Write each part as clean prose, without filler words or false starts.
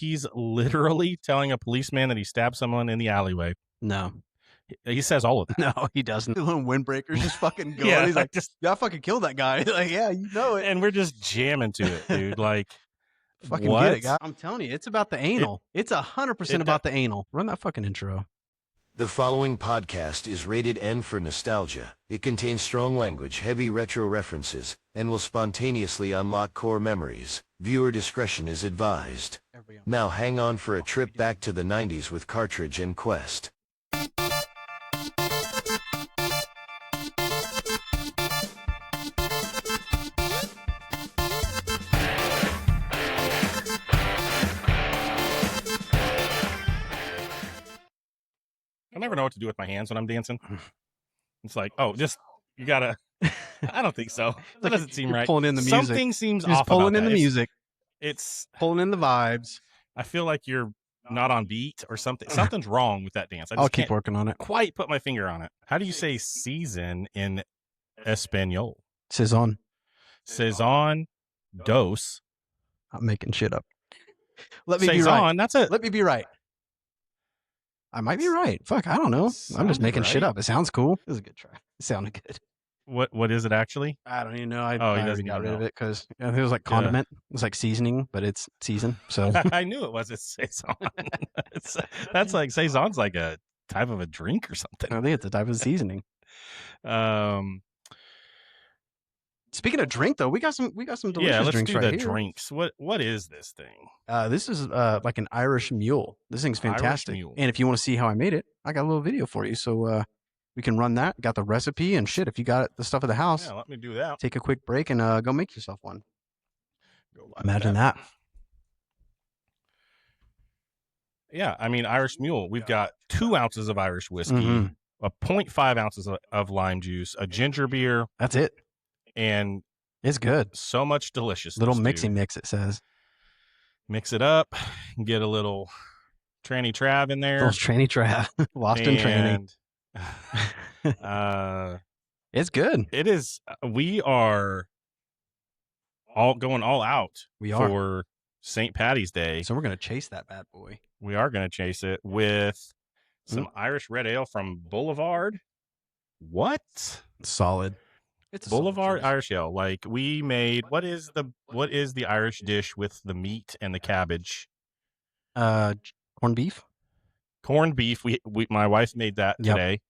he's literally telling a policeman that he stabbed someone in the alleyway. No. He says all of that. No, he doesn't. The little windbreaker's just fucking going. Yeah, He's like, just I fucking killed that guy. Like, yeah, you know it. and we're just jamming to it, dude. Like, Fucking what? get it, guy. I'm telling you, it's about the anal. It's 100% about the anal. Run that fucking intro. The following podcast is rated N for nostalgia. It contains strong language, heavy retro references, and will spontaneously unlock core memories. Viewer discretion is advised. Now hang on for a trip back to the 90s with Cartridge and Quest. I never know what to do with my hands when I'm dancing. It's like, oh, just, you gotta, I don't think so. That doesn't seem right. Pulling in the music. Something seems Just off pulling about in that. the music. It's, Pulling in the vibes. I feel like you're not on beat or something. Something's wrong with that dance. I just I'll keep can't working on it. quite put my finger on it. How do you say season in Espanol? Saison. Saison dos. I'm making shit up. Let me be right. Saison, that's it. Let me be right. I might be right. Fuck, I don't know. I'm just Sounded making shit right. up. It sounds cool. It was a good try. It sounded good. What is it actually? I don't even know. I He already doesn't got even rid of know. it because it was like condiment. It was like seasoning, but it's season. So I knew it was a saison. That's like saison's like a type of a drink or something. I think it's a type of seasoning. Speaking of drink, though, we got some delicious Yeah, let's drinks do right the here. drinks. What is this thing? This is like an Irish mule. This thing's Irish fantastic. mule. And if you want to see how I made it, I got a little video for you. So we can run that. Got the recipe and shit. If you got the stuff at the house, Yeah, let me do that. take a quick break and go make yourself one. Go like Imagine that. Yeah, I mean Irish mule. We've got 2 ounces of Irish whiskey, Mhm. a 0.5 ounces of lime juice, a ginger beer, That's it. and It's good. so much deliciousness. Little dude. mixy mix, it says. Mix it up, get a little tranny trav in there. Little tranny trap. Lost in tranny. And, It's good. it is. We are all going all out We are. for St. Patty's Day. So we're going to chase that bad boy. We are going to chase it with some Irish red ale from Boulevard. What? Solid. It's a solid Boulevard choice. Irish ale. Like we made. What is the Irish dish with the meat and the cabbage? Corned beef. Corned beef. We my wife made that Yep. today.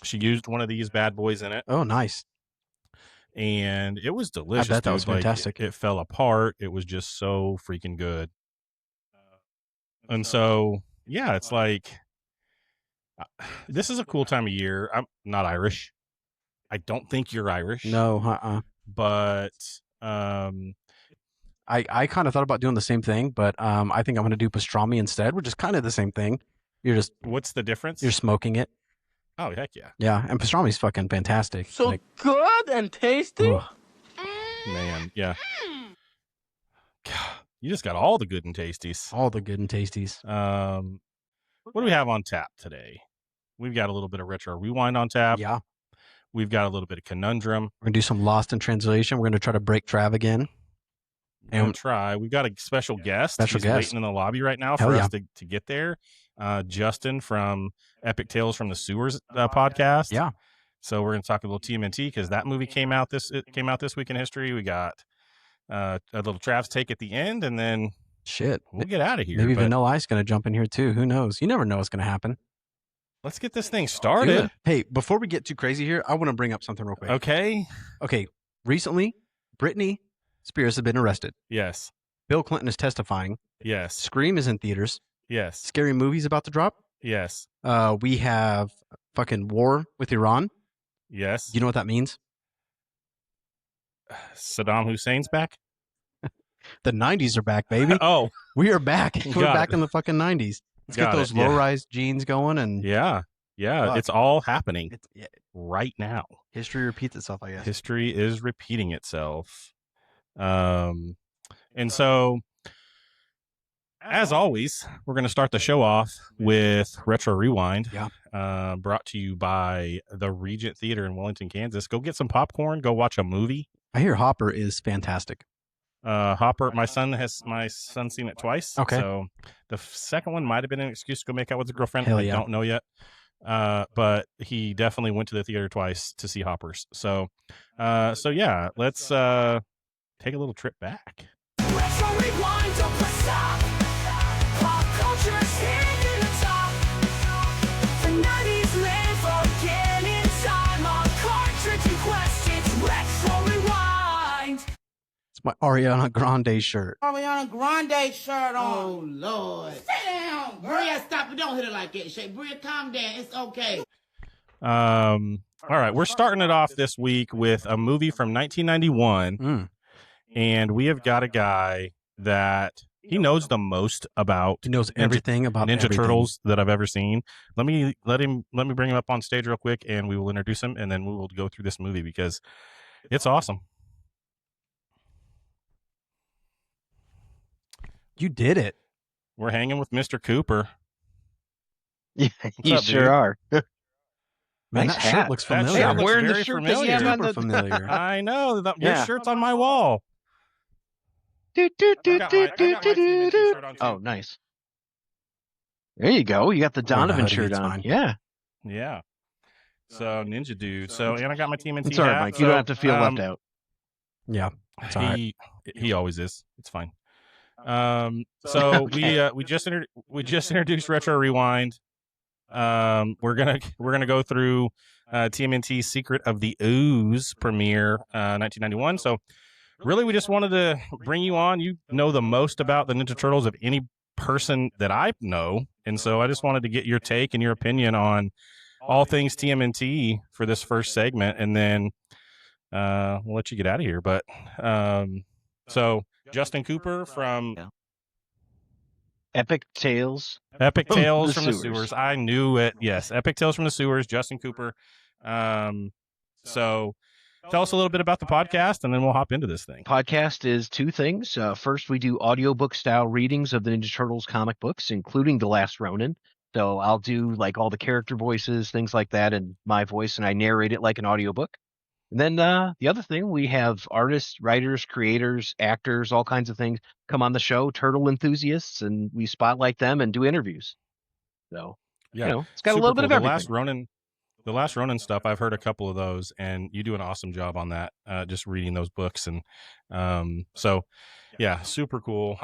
She used one of these bad boys in it, Oh, nice. and it was delicious. bet that dude. was Like, fantastic. it fell apart. It was just so freaking good. And so, yeah, it's like this is a cool time of year. I'm not Irish. I don't think you're Irish. No, But I kind of thought about doing the same thing, but I think I'm going to do pastrami instead, which is kind of the same thing. what's the difference? You're smoking it. Oh, heck yeah. Yeah, and pastrami's fucking fantastic. So Like, good and tasty. ugh. Man, yeah. God, you just got all the good and tasties. All the good and tasties. What do we have on tap today? We've got a little bit of retro rewind on tap. Yeah, We've got a little bit of conundrum. we're going to do some Lost in Translation. We're going to try to break Trav again. And And- try. We've got a special guest. Special He's guest. waiting in the lobby right now Hell for yeah. us to get there. Justin from Epic Tales from the Sewers podcast. Yeah. So we're going to talk a little TMNT because that movie came out this week in history. We got a little Trav's take at the end, and then Shit. we'll get out of here. Maybe But Vanilla Ice going to jump in here too. Who knows? You never know what's going to happen. let's get this thing started. Hey, before we get too crazy here, I want to bring up something real quick. Okay. Okay. Recently, Britney Spears has been arrested. Yes. Bill Clinton is testifying. Yes. Scream is in theaters. Yes. Scary Movie's about to drop. Yes. We have fucking war with Iran. Yes. You know what that means? Saddam Hussein's back. The 90s are back, baby. Oh, We are back. We're Got back it. in the fucking 90s. Let's Got get those it, yeah. low-rise jeans going and yeah. Yeah. Fuck. It's all happening yeah, right now. history repeats itself, I guess. History is repeating itself. And so, as always, we're going to start the show off with Retro Rewind. Yeah. Brought to you by the Regent Theater in Wellington, Kansas. Go get some popcorn. Go watch a movie. I hear Hopper is fantastic. Hopper. My son's seen it twice. Okay. So the second one might have been an excuse to go make out with his girlfriend. Hell I yeah. don't know yet. But he definitely went to the theater twice to see Hoppers. So yeah, let's take a little trip back. Retro rewind, don't press stop. Pop culture is hitting the top. The 90s live again in time. On Cartridge and Quest, it's Retro Rewind. It's my Ariana Grande shirt. Ariana Grande shirt on. Oh, Lord. Sit down. Bria, stop it. Don't hit it like that. Shay. Bria, calm down. It's okay. All right, we're starting it off this week with a movie from 1991, and we have got a guy that he knows the most about. He knows everything about Ninja everything. Turtles that I've ever seen. Let me bring him up on stage real quick, and we will introduce him, and then we will go through this movie because it's awesome. You did it. We're hanging with Mr. Cooper. Yeah, you up, sure dude? are. Man, Nice that hat. shirt looks That familiar. shirt I'm looks wearing the very shirt that you familiar. have on Super the. familiar. I know. Your Yeah. shirt's on my wall. Do, do, do, I got do, my do, TMNT do, do. shirt on, too. Oh, nice. There you go. You got the Wear the Donovan hoodie, shirt it's on. fine. Yeah. Yeah. So Ninja Dude. So and I got my TMNT It's all right, hat. Mike. You don't have to feel left um, out. Yeah. It's all right. He always is. It's fine. So Okay. we just introduced Retro Rewind. We're gonna go through TMNT's Secret of the Ooze premiere, 1991. So really, we just wanted to bring you on. You know the most about the Ninja Turtles of any person that I know, and so I just wanted to get your take and your opinion on all things TMNT for this first segment, and then we'll let you get out of here. But so Justin Cooper from Epic Tales. Epic From Tales the from the Sewers. Sewers. I knew it. Yes, Epic Tales from the Sewers. Justin Cooper. So tell us a little bit about the podcast, and then we'll hop into this thing. Podcast is two things. First, we do audiobook style readings of the Ninja Turtles comic books, including The Last Ronin. So I'll do like all the character voices, things like that, in my voice, and I narrate it like an audiobook. And then the other thing, we have artists, writers, creators, actors, all kinds of things come on the show, turtle enthusiasts, and we spotlight them and do interviews. So, Yeah, it's got a super little bit cool. of everything. The Last Ronin stuff. I've heard a couple of those, and you do an awesome job on that. Just reading those books, and so yeah, super cool.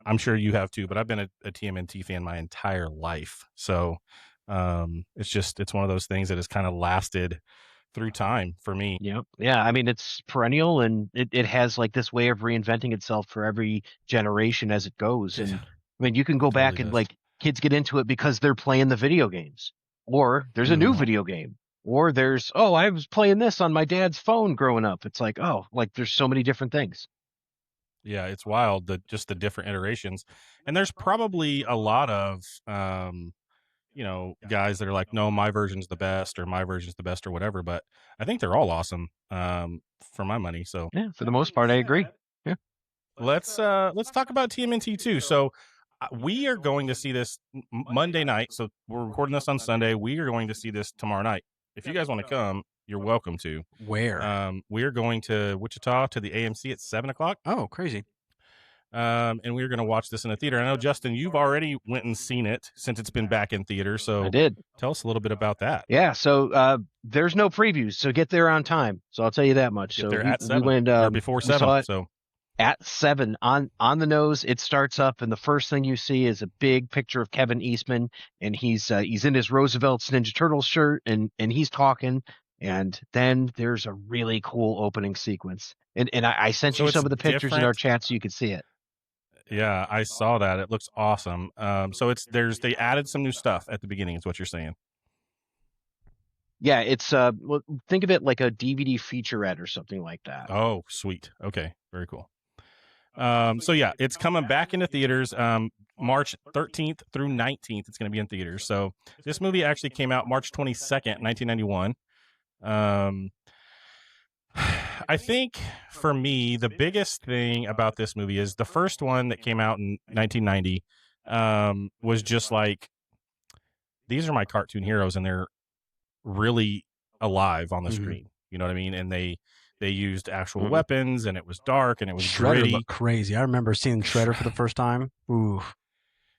I'm sure you have too, but I've been a TMNT fan my entire life. So it's one of those things that has kind of lasted through time for me. Yep. Yeah. I mean, it's perennial and it has like this way of reinventing itself for every generation as it goes. And I mean, you can go back Totally and does. like kids get into it because they're playing the video games, or there's a new video game, or there's, oh, I was playing this on my dad's phone growing up. It's like, oh, like there's so many different things. Yeah, it's wild, just the different iterations. And there's probably a lot of guys that are like, no, my version's the best, or my version's the best, or whatever. But I think they're all awesome for my money. So Yeah, for the most part, I agree. Yeah. let's talk about TMNT too. So we are going to see this Monday night. So we're recording this on Sunday. We are going to see this tomorrow night. If you guys want to come, you're welcome to. Where? We are going to Wichita to the AMC at 7:00. Oh, crazy. And we're going to watch this in the theater. I know, Justin, you've already went and seen it since it's been back in theater. So I did. tell us a little bit about that. Yeah. So there's no previews, so get there on time. So I'll tell you that much. Get So there we at 7 went or before we saw 7. it So at 7 on the nose. It starts up, and the first thing you see is a big picture of Kevin Eastman, and he's in his Roosevelt's Ninja Turtles shirt, and he's talking. And then there's a really cool opening sequence, and I sent So you it's some of the pictures in our different. chat so you could see it. yeah, I saw that. It looks awesome. So they added some new stuff at the beginning. Is what you're saying? Yeah, it's well, think of it like a DVD featurette or something like that. Oh, sweet. Okay, very cool. So yeah, it's coming back into theaters. March 13th through 19th. It's going to be in theaters. So this movie actually came out March 22nd, 1991. I think for me, the biggest thing about this movie is the first one that came out in 1990 was just like, these are my cartoon heroes, and they're really alive on the screen. You know what I mean? And they They used actual Mhm. weapons, and it was dark, and it was Shredder gritty. looked crazy. I remember seeing Shredder for the first time. Ooh.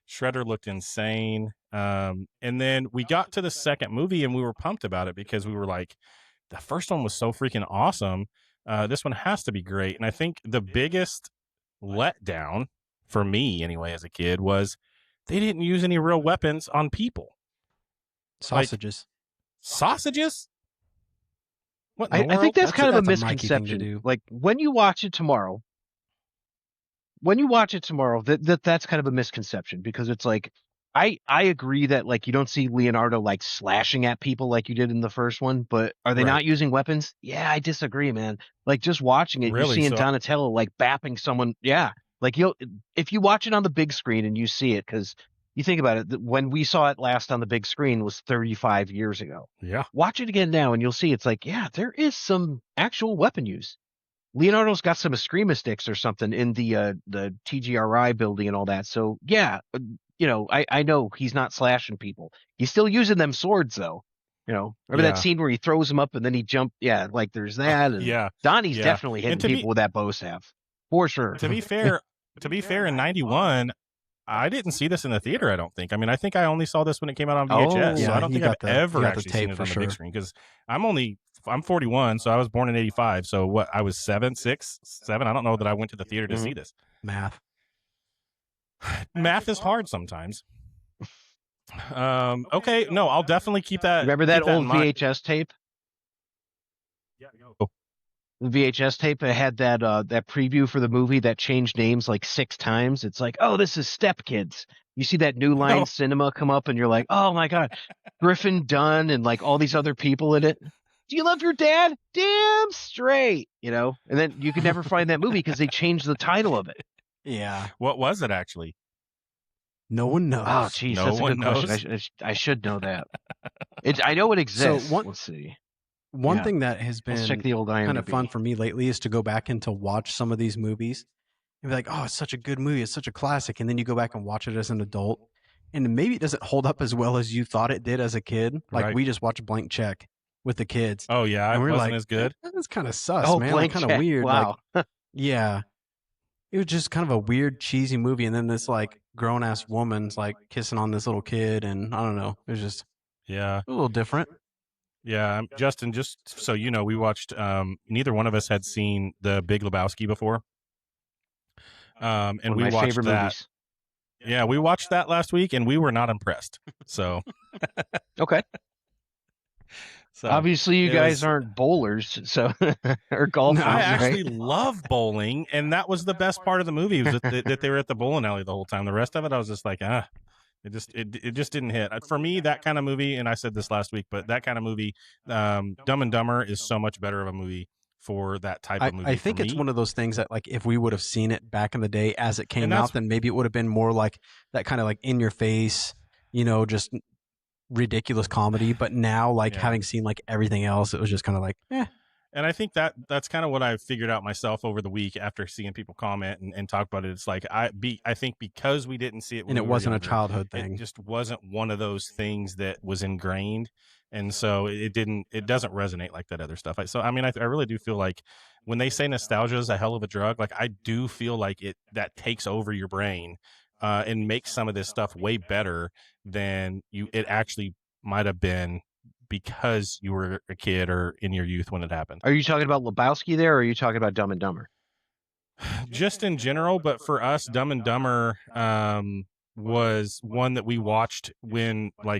Shredder looked insane. And then we got to the second movie, and we were pumped about it because we were like, the first one was so freaking awesome. This one has to be great. And I think the biggest letdown for me, anyway, as a kid, was they didn't use any real weapons on people. Sausages. Sausages? What in the I world? think that's kind of a that's a Mikey thing to misconception. do. Like when you watch it tomorrow, that's kind of a misconception because it's like I agree that like you don't see Leonardo like slashing at people like you did in the first one, but are they Right. not using weapons? Yeah, I disagree, man. Like just watching it, Really? you're seeing So- Donatello like bapping someone. Yeah, like if you watch it on the big screen and you see it, because you think about it, when we saw it last on the big screen was 35 years ago. Yeah. Watch it again now, and you'll see it's like, yeah, there is some actual weapon use. Leonardo's got some Eskrima sticks or something in the TGRI building and all that. So yeah, I know he's not slashing people. He's still using them swords though. Remember Yeah. that scene where he throws them up and then he jumped? Yeah, like there's that. And Yeah. Donnie's Yeah. definitely hitting And to be- people with that bow staff for sure. To be fair, in 91, I didn't see this in the theater, I don't think. I mean, I think I only saw this when it came out on VHS. Oh, so yeah, I don't you think I've got the- ever you got the actually seen tape it for on the big sure. screen because I'm 41, so I was born in 85. So what, I was 7, 6, 7. I don't know that I went to the theater to see this. Math. Math is hard sometimes. Okay, no, I'll definitely keep that. Remember that keep in old mind. VHS tape? Oh. The VHS tape that had that preview for the movie that changed names like 6 times. It's like, oh, this is Step Kids. You see that New Line No. Cinema come up, and you're like, oh my god, Griffin Dunn and like all these other people in it. Do you love your dad? Damn straight, And then you could never find that movie because they changed the title of it. Yeah. What was it actually? No one knows. Oh, geez, No that's a one good question. I should know that. I know it exists. one- Let's see. One yeah. thing that has Let's check been the old IMDb. kind of fun for me lately is to go back and to watch some of these movies and be like, oh, it's such a good movie. It's such a classic. And then you go back and watch it as an adult. And maybe it doesn't hold up as well as you thought it did as a kid. Like Right. we just watched Blank Check with the kids. Oh yeah, it and we were wasn't like, as good. That's kind of sus, Oh, man. Blank Kind of Check. weird. Wow. Like, yeah. It was just kind of a weird, cheesy movie. And then this like grown ass woman's like kissing on this little kid. And I don't know. It was just Yeah. a little different. Yeah, Justin, just so you know, we watched, neither one of us had seen The Big Lebowski before. And One of we my watched favorite that. movies. Yeah, we watched that last week and we were not impressed. So, Okay. Obviously, you it guys was- aren't bowlers, so or golfers, I right? actually love bowling, and that was the best part of the movie was that they were at the bowling alley the whole time. The rest of it, I was just like, it just didn't hit. For me, that kind of movie, and I said this last week, but that kind of movie, Dumb and Dumber is so much better of a movie for that type of movie. I think for it's me. one of those things that like if we would have seen it back in the day as it came And that's- out, then maybe it would have been more like that kind of like in your face, just ridiculous comedy. But now, like Yeah. having seen like everything else, it was just kind of like, And I think that's kind of what I figured out myself over the week after seeing people comment and talk about it. It's like I think because we didn't see it when and it we were wasn't a younger, childhood it thing. just wasn't one of those things that was ingrained, and so it doesn't resonate like that other stuff. I really do feel like when they say nostalgia is a hell of a drug, like I do feel like that takes over your brain and makes some of this stuff way better than it actually might have been because you were a kid or in your youth when it happened. Are you talking about Lebowski there, or are you talking about Dumb and Dumber? Just in general, but for us, Dumb and Dumber was one that we watched when Yeah.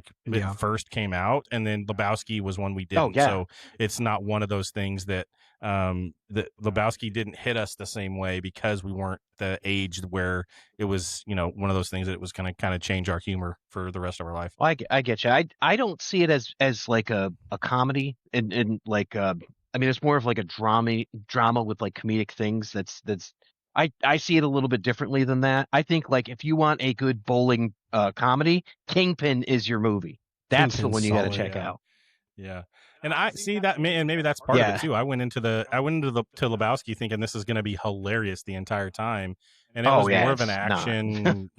it first came out, and then Lebowski was one we didn't. Oh, yeah. So it's not one of those things that that Lebowski didn't hit us the same way because we weren't the age where it was, one of those things that it was going to kind of change our humor for the rest of our life. Well, I get you. I don't see it as like a comedy and like I mean it's more of like a drama with like comedic things. That's I see it a little bit differently than that. I think like if you want a good bowling comedy, Kingpin is your movie. That's the Kingpin's one you got to solid, check yeah. out. Yeah. And I see that, and maybe that's part of Yeah. it too. I went into to Lebowski thinking this is going to be hilarious the entire time, and it Oh, was yeah, more of an it's not. action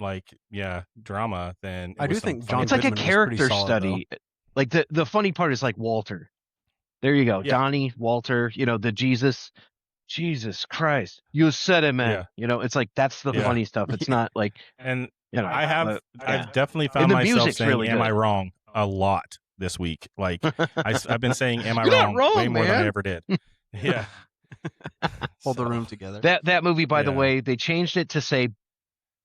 drama than. It I do was some think funny John It's like a Goodman was pretty character solid, study. Like the funny part is like Walter. There you go. Yeah. Donnie, Walter, the Jesus Christ, you said it, man. Yeah. It's like, that's the Yeah. funny stuff. It's not like, And but, I've yeah. definitely And found the myself music's saying, really "Am good. I wrong?" a lot this week. Like I've been saying, "Am I You're not wrong?" wrong, way more than I man. ever did. Yeah. Hold the So, room together. That movie, by the Yeah. way, they changed it to say,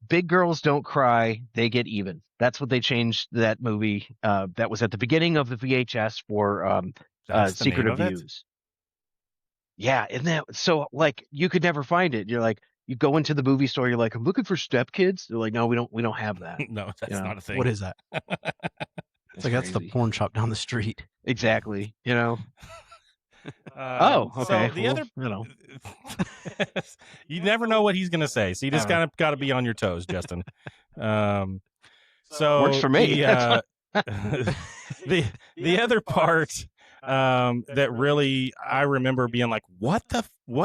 "Big girls don't cry, they get even." That's what they changed that movie. That was at the beginning of the VHS for That's the Secret name of of it? Views. Yeah, isn't that so? Like, you could never find it. You're like, you go into the movie store, you're like, "I'm looking for stepkids." They're like, "No, we don't have that." No, that's not a thing. What is that? It's like that's the crazy. porn shop down the street. Exactly. Oh, Okay. So the well, other, you never know what he's going to say, so you just Ever. got to be on your toes, Justin. So Works for me. The other part that really I remember being like, what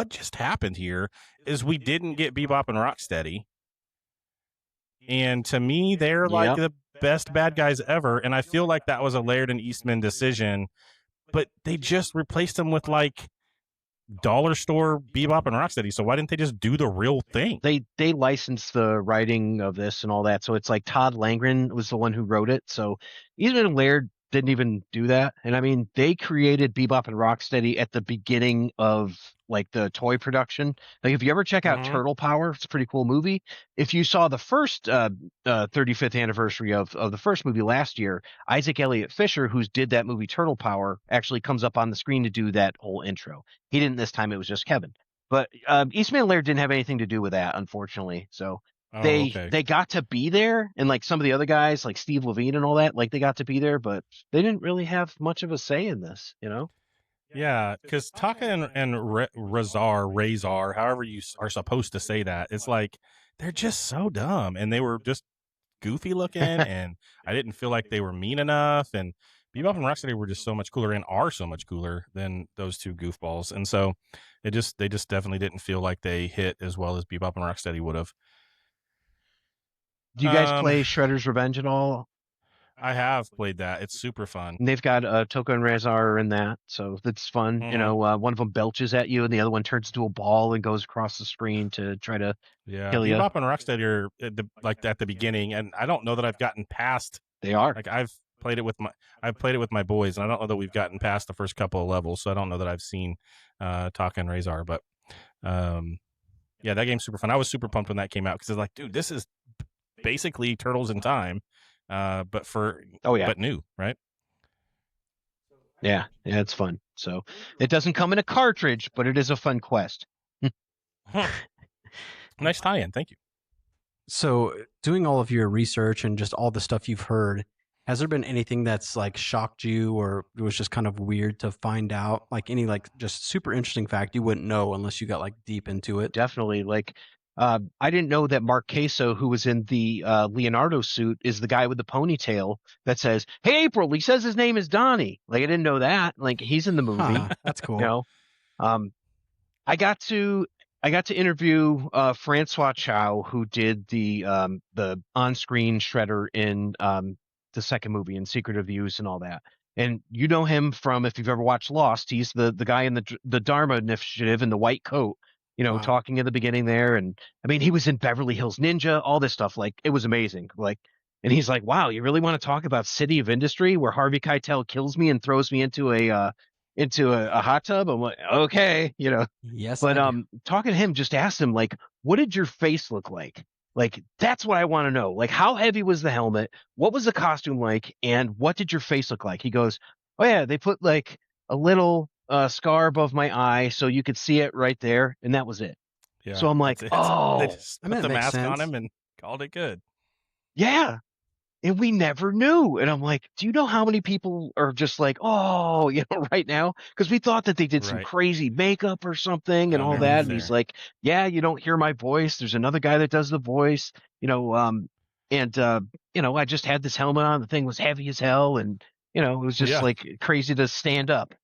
just happened here is we didn't get Bebop and Rocksteady, and to me they're like the best bad guys ever, and I feel like that was a Laird and Eastman decision, but they just replaced them with like dollar store Bebop and Rocksteady. So why didn't they just do the real thing? They licensed the writing of this and all that, so it's like Todd Langren was the one who wrote it. So Eastman and Laird didn't even do that. And I mean, they created Bebop and Rocksteady at the beginning of like the toy production. Like, if you ever check out Turtle Power, it's a pretty cool movie. If you saw the first 35th anniversary of the first movie last year, Isaac Elliott Fisher, who did that movie Turtle Power, actually comes up on the screen to do that whole intro. He didn't this time; it was just Kevin. But Eastman and Laird didn't have anything to do with that, unfortunately. So they got to be there, and like some of the other guys, like Steve Levine and all that, like they got to be there, but they didn't really have much of a say in this, Yeah, because Taka and Razar, however you are supposed to say that, it's like they're just so dumb, and they were just goofy looking, and I didn't feel like they were mean enough. And Bebop and Rocksteady were just so much cooler, and are so much cooler than those two goofballs, and so they just definitely didn't feel like they hit as well as Bebop and Rocksteady would have. Do you guys play Shredder's Revenge at all? I have played that. It's super fun. And they've got Toka and Razar in that, so that's fun. One of them belches at you, and the other one turns into a ball and goes across the screen to try to kill you. Bebop and Rocksteady are like at the beginning, and I don't know that I've gotten past. They are. Like I've played it with my boys, and I don't know that we've gotten past the first couple of levels, so I don't know that I've seen Taka and Razar, but yeah, that game's super fun. I was super pumped when that came out because it's like, dude, this is basically Turtles in Time. But but new, right? Yeah, it's fun. So it doesn't come in a cartridge, but it is a fun quest. Nice tie-in, thank you. So, doing all of your research and just all the stuff you've heard, has there been anything that's like shocked you, or it was just kind of weird to find out? Like any like just super interesting fact you wouldn't know unless you got like deep into it? Definitely. Like, I didn't know that Mark Queso, who was in the Leonardo suit, is the guy with the ponytail that says, "Hey, April." He says his name is Donnie. Like, I didn't know that. Like, he's in the movie. That's cool. I got to interview Francois Chow, who did the on-screen Shredder in the second movie in Secret of Views and all that. And you know him from, if you've ever watched Lost, he's the guy in the Dharma Initiative in the white coat. Wow. Talking in the beginning there. And I mean, he was in Beverly Hills Ninja, all this stuff. Like, it was amazing. Like, and he's like, "Wow, you really want to talk about City of Industry, where Harvey Keitel kills me and throws me into a hot tub?" I'm like, okay, Yes. But talking to him, just asked him, like, what did your face look like? Like, that's what I want to know. Like, how heavy was the helmet? What was the costume like? And what did your face look like? He goes, "Oh yeah, they put like a little scar above my eye so you could see it right there, and that was it." Yeah, so I'm like, they oh, just put the mask on him and called it good. Yeah. And we never knew. And I'm like, do you know how many people are just like, oh, right now? Because we thought that they did some crazy makeup or something and all that. And he's like, "Yeah, you don't hear my voice. There's another guy that does the voice, I just had this helmet on. The thing was heavy as hell. And, it was just like crazy to stand up.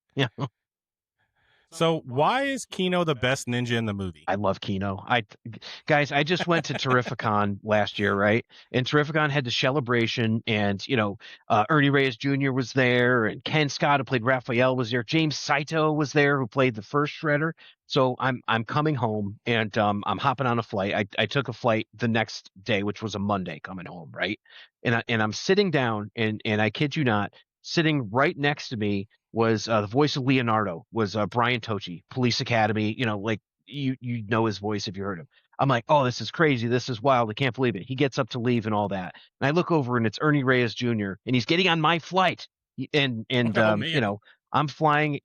So why is Kino the best ninja in the movie? I love Kino. Guys, I just went to Terrificon last year, right? And Terrificon had the celebration, and Ernie Reyes Jr. was there, and Ken Scott, who played Raphael, was there. James Saito was there, who played the first Shredder. So I'm coming home, and I'm hopping on a flight. I took a flight the next day, which was a Monday, coming home, right? And I'm sitting down, and I kid you not, sitting right next to me was the voice of Leonardo, was Brian Tochi, Police Academy. Like you know his voice if you heard him. I'm like, oh, this is crazy. This is wild. I can't believe it. He gets up to leave and all that. And I look over and it's Ernie Reyes Jr. and he's getting on my flight. And Oh, man. I'm flying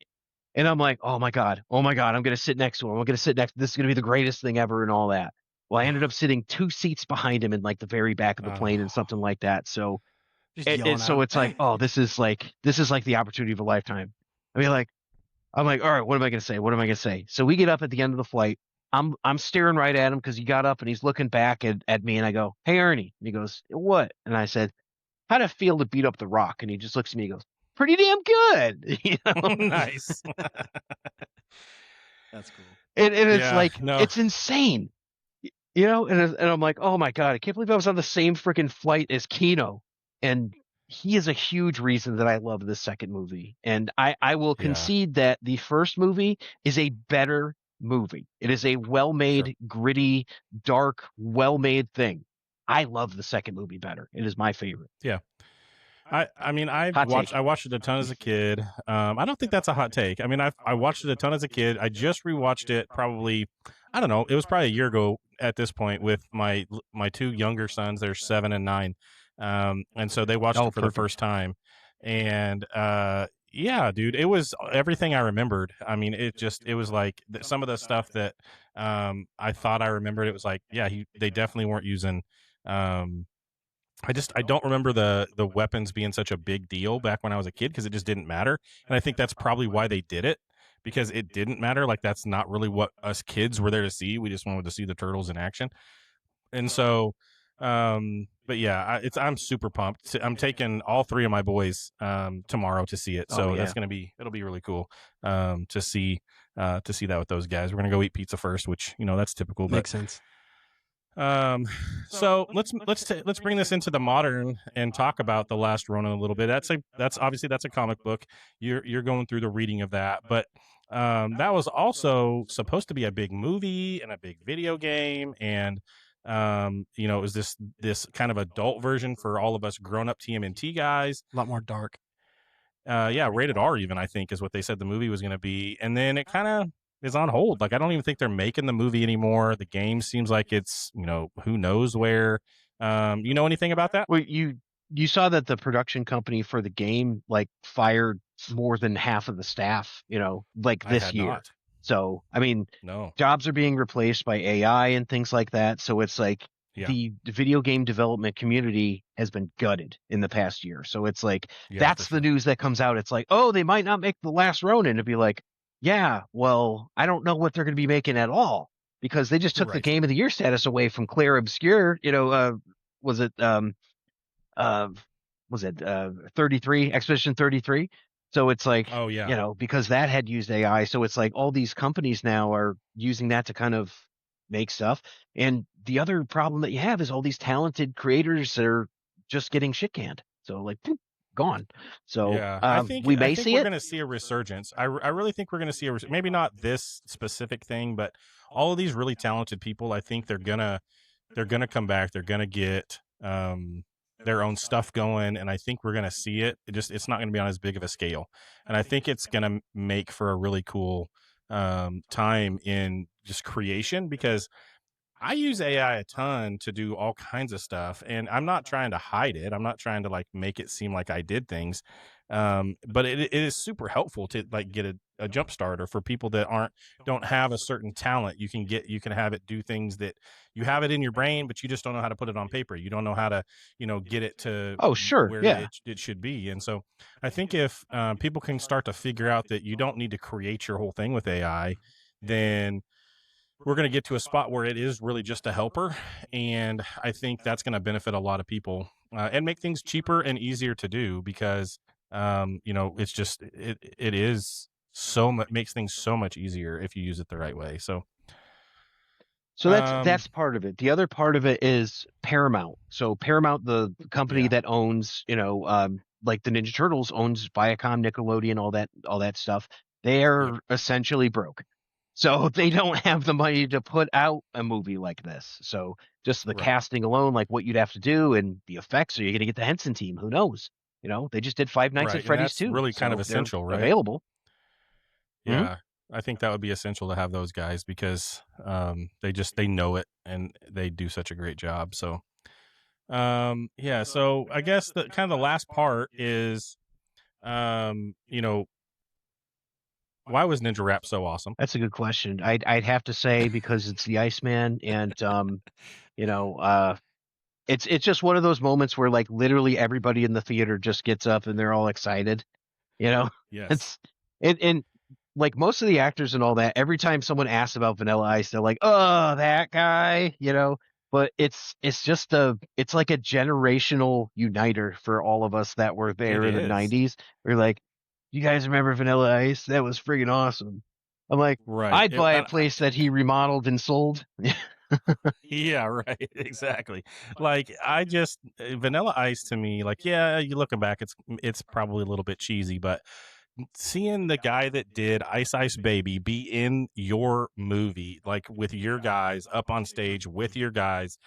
and I'm like, oh my God, I'm going to sit next to him. I'm going to sit next. This is going to be the greatest thing ever and all that. Well, I ended up sitting 2 seats behind him in like the very back of the plane and something like that. So Just yelling so at it's like, oh, this is like the opportunity of a lifetime. I mean, like, I'm like, all right, what am I gonna say? What am I gonna say? So we get up at the end of the flight. I'm staring right at him because he got up and he's looking back at me, and I go, hey Ernie, and he goes, what? And I said, how'd it feel to beat up the Rock? And he just looks at me and goes, pretty damn good. Nice. That's cool. And it's Yeah, like, no. it's insane. And I'm like, oh my God, I can't believe I was on the same freaking flight as Kino. And he is a huge reason that I love this second movie. And I will Yeah. concede that the first movie is a better movie. It is a well-made, gritty, dark, well-made thing. I love the second movie better. It is my favorite. Yeah. I mean, I Hot take. watched it a ton as a kid. I don't think that's a hot take. I mean, I watched it a ton as a kid. I just rewatched it probably, I don't know, it was probably a year ago at this point with my 2 younger sons. They're 7 and 9. And so they watched it for the first time. And yeah, dude, it was everything I remembered. I mean, it was like some of the stuff that I thought I remembered. It was like, yeah, they definitely weren't using I don't remember the weapons being such a big deal back when I was a kid because it just didn't matter. And I think that's probably why they did it, because it didn't matter. Like, that's not really what us kids were there to see. We just wanted to see the turtles in action. And so, but yeah, I'm super pumped. I'm taking all 3 of my boys tomorrow to see it. So yeah. it'll be really cool to see that with those guys. We're gonna go eat pizza first, which that's typical. Makes sense. So let's bring this into the modern and talk about The Last Ronin a little bit. That's obviously a comic book. You're going through the reading of that, but that was also supposed to be a big movie and a big video game, and it was this kind of adult version for all of us grown-up TMNT guys. A lot more dark. Yeah, rated R even, I think, is what they said the movie was going to be, and then it kind of is on hold. Like, I don't even think they're making the movie anymore. The game seems like it's, who knows where. You know anything about that? Well, you saw that the production company for the game like fired more than half of the staff, like this year. Not. So, I mean, No. jobs are being replaced by AI and things like that. So it's like the video game development community has been gutted in the past year. So it's like, that's the news that comes out. It's like, oh, they might not make The Last Ronin. It'd be like, yeah, well, I don't know what they're going to be making at all, because they just took the Game of the Year status away from Claire Obscure. Was it 33 Expedition 33? So it's like, oh yeah, because that had used AI. So it's like all these companies now are using that to kind of make stuff. And the other problem that you have is all these talented creators that are just getting shit canned. So like, poof, gone. So yeah, I think we're going to see a resurgence. I really think we're going to see maybe not this specific thing, but all of these really talented people, I think they're gonna come back. They're gonna get their own stuff going, and I think we're gonna see it. It's not gonna be on as big of a scale, and I think it's gonna make for a really cool time in just creation, because I use AI a ton to do all kinds of stuff, and I'm not trying to hide it. I'm not trying to like make it seem like I did things. But it is super helpful to like get a jump starter for people that don't have a certain talent. You can have it do things that you have it in your brain, but you just don't know how to put it on paper. You don't know how to, get it to where it should be. And so I think if people can start to figure out that you don't need to create your whole thing with AI, then we're going to get to a spot where it is really just a helper. And I think that's going to benefit a lot of people and make things cheaper and easier to do, because, it's just, it is makes things so much easier if you use it the right way. So that's part of it. The other part of it is Paramount. So Paramount, the company that owns, like the Ninja Turtles, owns Viacom, Nickelodeon, all that stuff. They're essentially broke. So they don't have the money to put out a movie like this. So just the casting alone, like what you'd have to do and the effects, are you going to get the Henson team? Who knows? They just did Five Nights at Freddy's 2. Really kind of essential, right? Available. Yeah. I think that would be essential to have those guys because they know it and they do such a great job. So so I guess the kind of the last part is why was Ninja Rap so awesome? That's a good question. I'd have to say because it's the Iceman, and it's just one of those moments where like literally everybody in the theater just gets up and they're all excited. Yes. And like most of the actors and all that, every time someone asks about Vanilla Ice, they're like, "Oh, that guy," But it's like a generational uniter for all of us that were there in the '90s. We're like, you guys remember Vanilla Ice? That was friggin' awesome. I'm like, I'd buy a place that he remodeled and sold. Yeah, right. Exactly. Like Vanilla Ice to me, like, yeah, you looking back, it's probably a little bit cheesy, but seeing the guy that did Ice Ice Baby be in your movie, like with your guys up on stage with your guys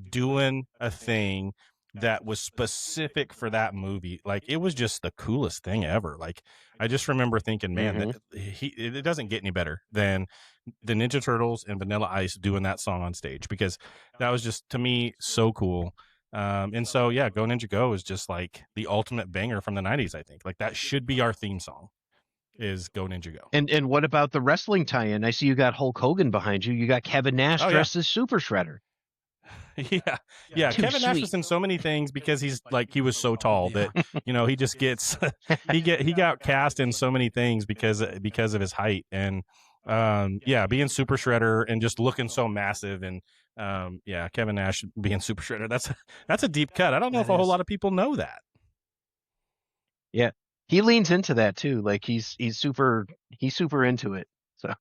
doing a thing that was specific for that movie, like it was just the coolest thing ever. Like I just remember thinking, man, that it doesn't get any better than the Ninja Turtles and Vanilla Ice doing that song on stage, because that was just, to me, so cool. And so, yeah, Go Ninja Go is just like the ultimate banger from the 90s, I think. Like that should be our theme song, is Go Ninja Go. And what about the wrestling tie-in? I see you got Hulk Hogan behind you. You got Kevin Nash dressed as Super Shredder. Yeah. Kevin Nash was in so many things because he was so tall that he just gets he got cast in so many things because of his height, and being Super Shredder and just looking so massive, and Kevin Nash being Super Shredder, that's a deep cut. I don't know if a whole lot of people know that. Yeah, he leans into that too. Like he's super into it. So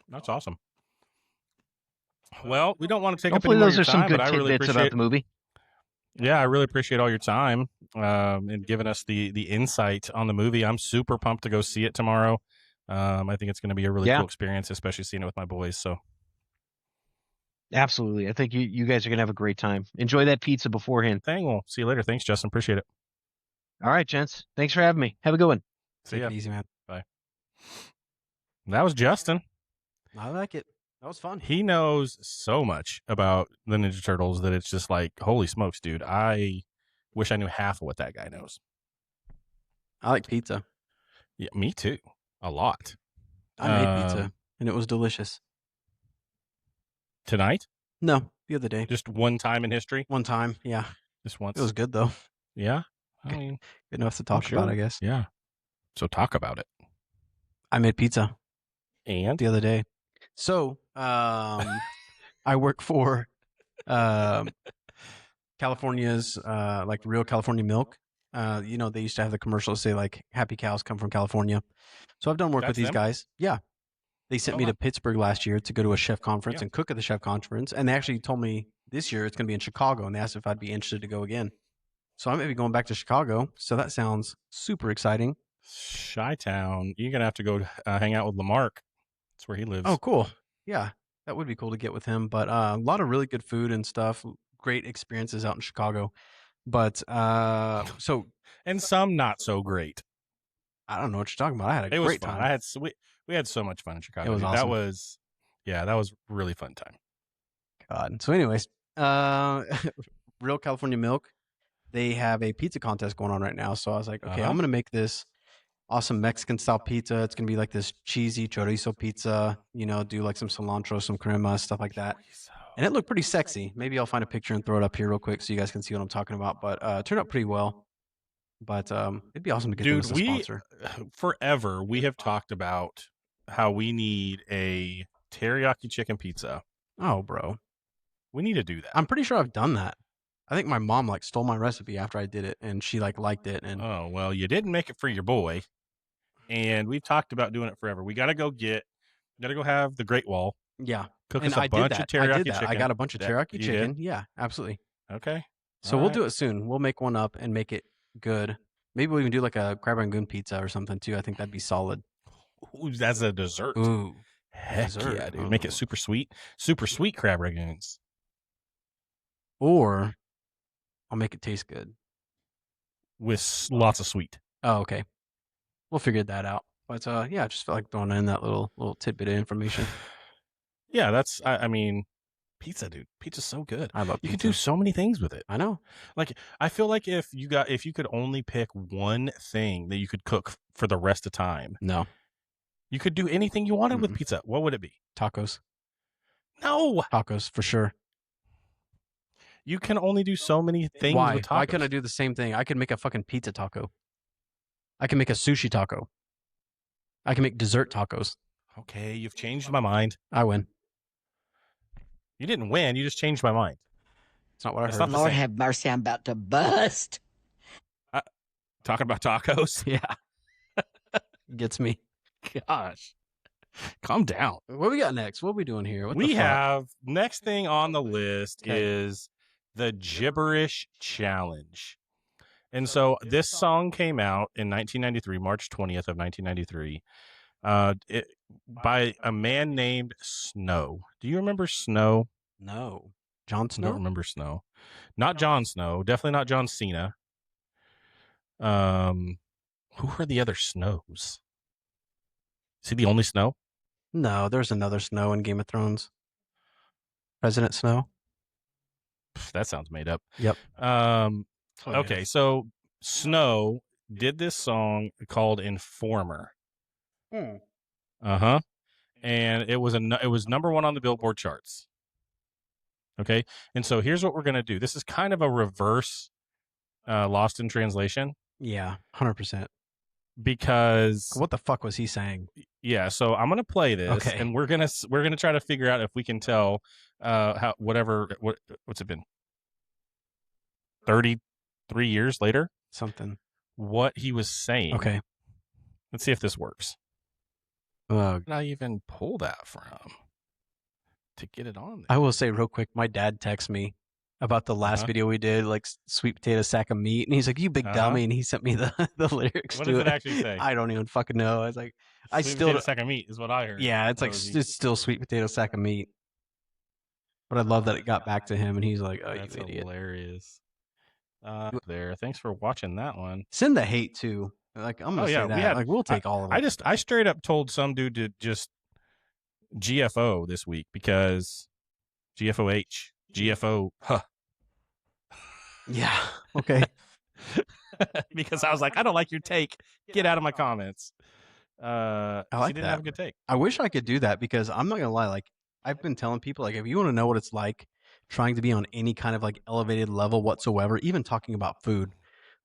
that's awesome. Well, we don't want to take Hopefully up any more those are some good tidbits about the movie. Yeah, I really appreciate all your time and giving us the insight on the movie. I'm super pumped to go see it tomorrow. I think it's going to be a really cool experience, especially seeing it with my boys. So, absolutely, I think you guys are going to have a great time. Enjoy that pizza beforehand. We'll see you later. Thanks, Justin. Appreciate it. All right, gents. Thanks for having me. Have a good one. See ya. Take it easy, man. Bye. That was Justin. I like it. That was fun. He knows so much about the Ninja Turtles that it's just like, holy smokes, dude. I wish I knew half of what that guy knows. I like pizza. Yeah, me too. A lot. I made pizza, and it was delicious. Tonight? No, the other day. Just one time in history? One time, yeah. Just once. It was good, though. Yeah? I mean, good enough to talk about, I guess. Yeah. So talk about it. I made pizza. And? The other day. So, I work for California's, like Real California Milk. They used to have the commercials say like happy cows come from California. So I've done work with these guys. Yeah. They sent me to Pittsburgh last year to go to a chef conference and cook at the chef conference. And they actually told me this year it's going to be in Chicago, and they asked if I'd be interested to go again. So I may be going back to Chicago. So that sounds super exciting. Chi-Town. You're going to have to go hang out with Lamarck. That's where he lives. Oh, cool. Yeah, that would be cool to get with him. But a lot of really good food and stuff. Great experiences out in Chicago. But and some not so great. I don't know what you're talking about. I had a great time. We had so much fun in Chicago. It was awesome. That was really fun time. God. So, anyways, Real California Milk, they have a pizza contest going on right now. So I was like, okay, I'm gonna make this awesome Mexican style pizza. It's gonna be like this cheesy chorizo pizza. Do like some cilantro, some crema, stuff like that. And it looked pretty sexy. Maybe I'll find a picture and throw it up here real quick so you guys can see what I'm talking about. But it turned out pretty well. But it'd be awesome to get them as a sponsor. Forever, we have talked about how we need a teriyaki chicken pizza. Oh, bro. We need to do that. I'm pretty sure I've done that. I think my mom stole my recipe after I did it, and she liked it. And oh, well, you didn't make it for your boy. and we've talked about doing it forever. We got to go have the Great Wall. Yeah. Cook And us a I did bunch that. of teriyaki I did that. chicken. I got a bunch of That- teriyaki you chicken. did? Yeah, absolutely. Okay. So All we'll right. do it soon. We'll make one up and make it good. Maybe we'll even do like a crab rangoon pizza or something too. I think that'd be solid. Ooh, that's a dessert. Ooh. Heck dessert. yeah, dude. Make it super sweet crab rangoons. Or I'll make it taste good. With lots of sweet. Oh, okay. We'll figure that out. But yeah, I just felt like throwing in that little tidbit of information. Yeah, that's I mean, pizza, dude. Pizza's so good. I love You pizza. can do so many things with it. I know. Like I feel like if you could only pick one thing that you could cook for the rest of time, No. you could do anything you wanted with Mm-mm. pizza. What would it be? Tacos. No, Tacos for sure. you can only do so many things Why? with tacos. Why couldn't I do the same thing? I could make a fucking pizza taco. I can make a sushi taco. I can make dessert tacos. Okay, you've changed my mind. I win. You didn't win. You just changed my mind. It's not what I It's heard. not the Lord same. have mercy, I'm about to bust. Talking about tacos. Yeah. Gets me. Gosh, calm down. What we got next? What are we doing here? What the We fuck? have next thing on the list Okay. is the Gibberish Challenge. And so this song came out in 1993, March 20th of 1993, by a man named Snow. Do you remember Snow? No. Jon I don't Snow? remember Snow. Not Jon Snow. Definitely not John Cena. Who are the other Snows? Is he the only Snow? No, there's another Snow in Game of Thrones. President Snow? Pff, that sounds made up. Yep. Okay, so Snow did this song called Informer. Uh-huh. And it was number 1 on the Billboard charts. Okay? And so here's what we're going to do. This is kind of a reverse Lost in Translation Yeah, 100%. because What the fuck was he saying? yeah, so I'm going to play this Okay. and we're going to try to figure out if we can tell what's it been? 33 years later Something. what he was saying. Okay. Let's see if this works. Where did I even pull that from to get it on there? I will say real quick, my dad texted me about the last Uh-huh. video we did, like sweet potato sack of meat, and he's like, "You big Uh-huh. dummy," and he sent me the lyrics What to does it actually say? I don't even fucking know. I was like, I Sweet still potato don't- sack of meat is what I heard. yeah, it's like That was it's still sweet potato sack of meat. But I love that it got back to him, and he's like, "Oh, That's you idiot." hilarious. There. Thanks for watching that one. Send the hate too. Like I'm gonna Oh, yeah, say we that. had- Like we'll take all of it. I straight up told some dude to just GFO this week because GFO, huh. Yeah. Okay. because I was like, I don't like your take. Get out of my comments. like he didn't that. have a good take. I wish I could do that because I'm not gonna lie. Like I've been telling people, like if you want to know what it's like trying to be on any kind of like elevated level whatsoever, even talking about food,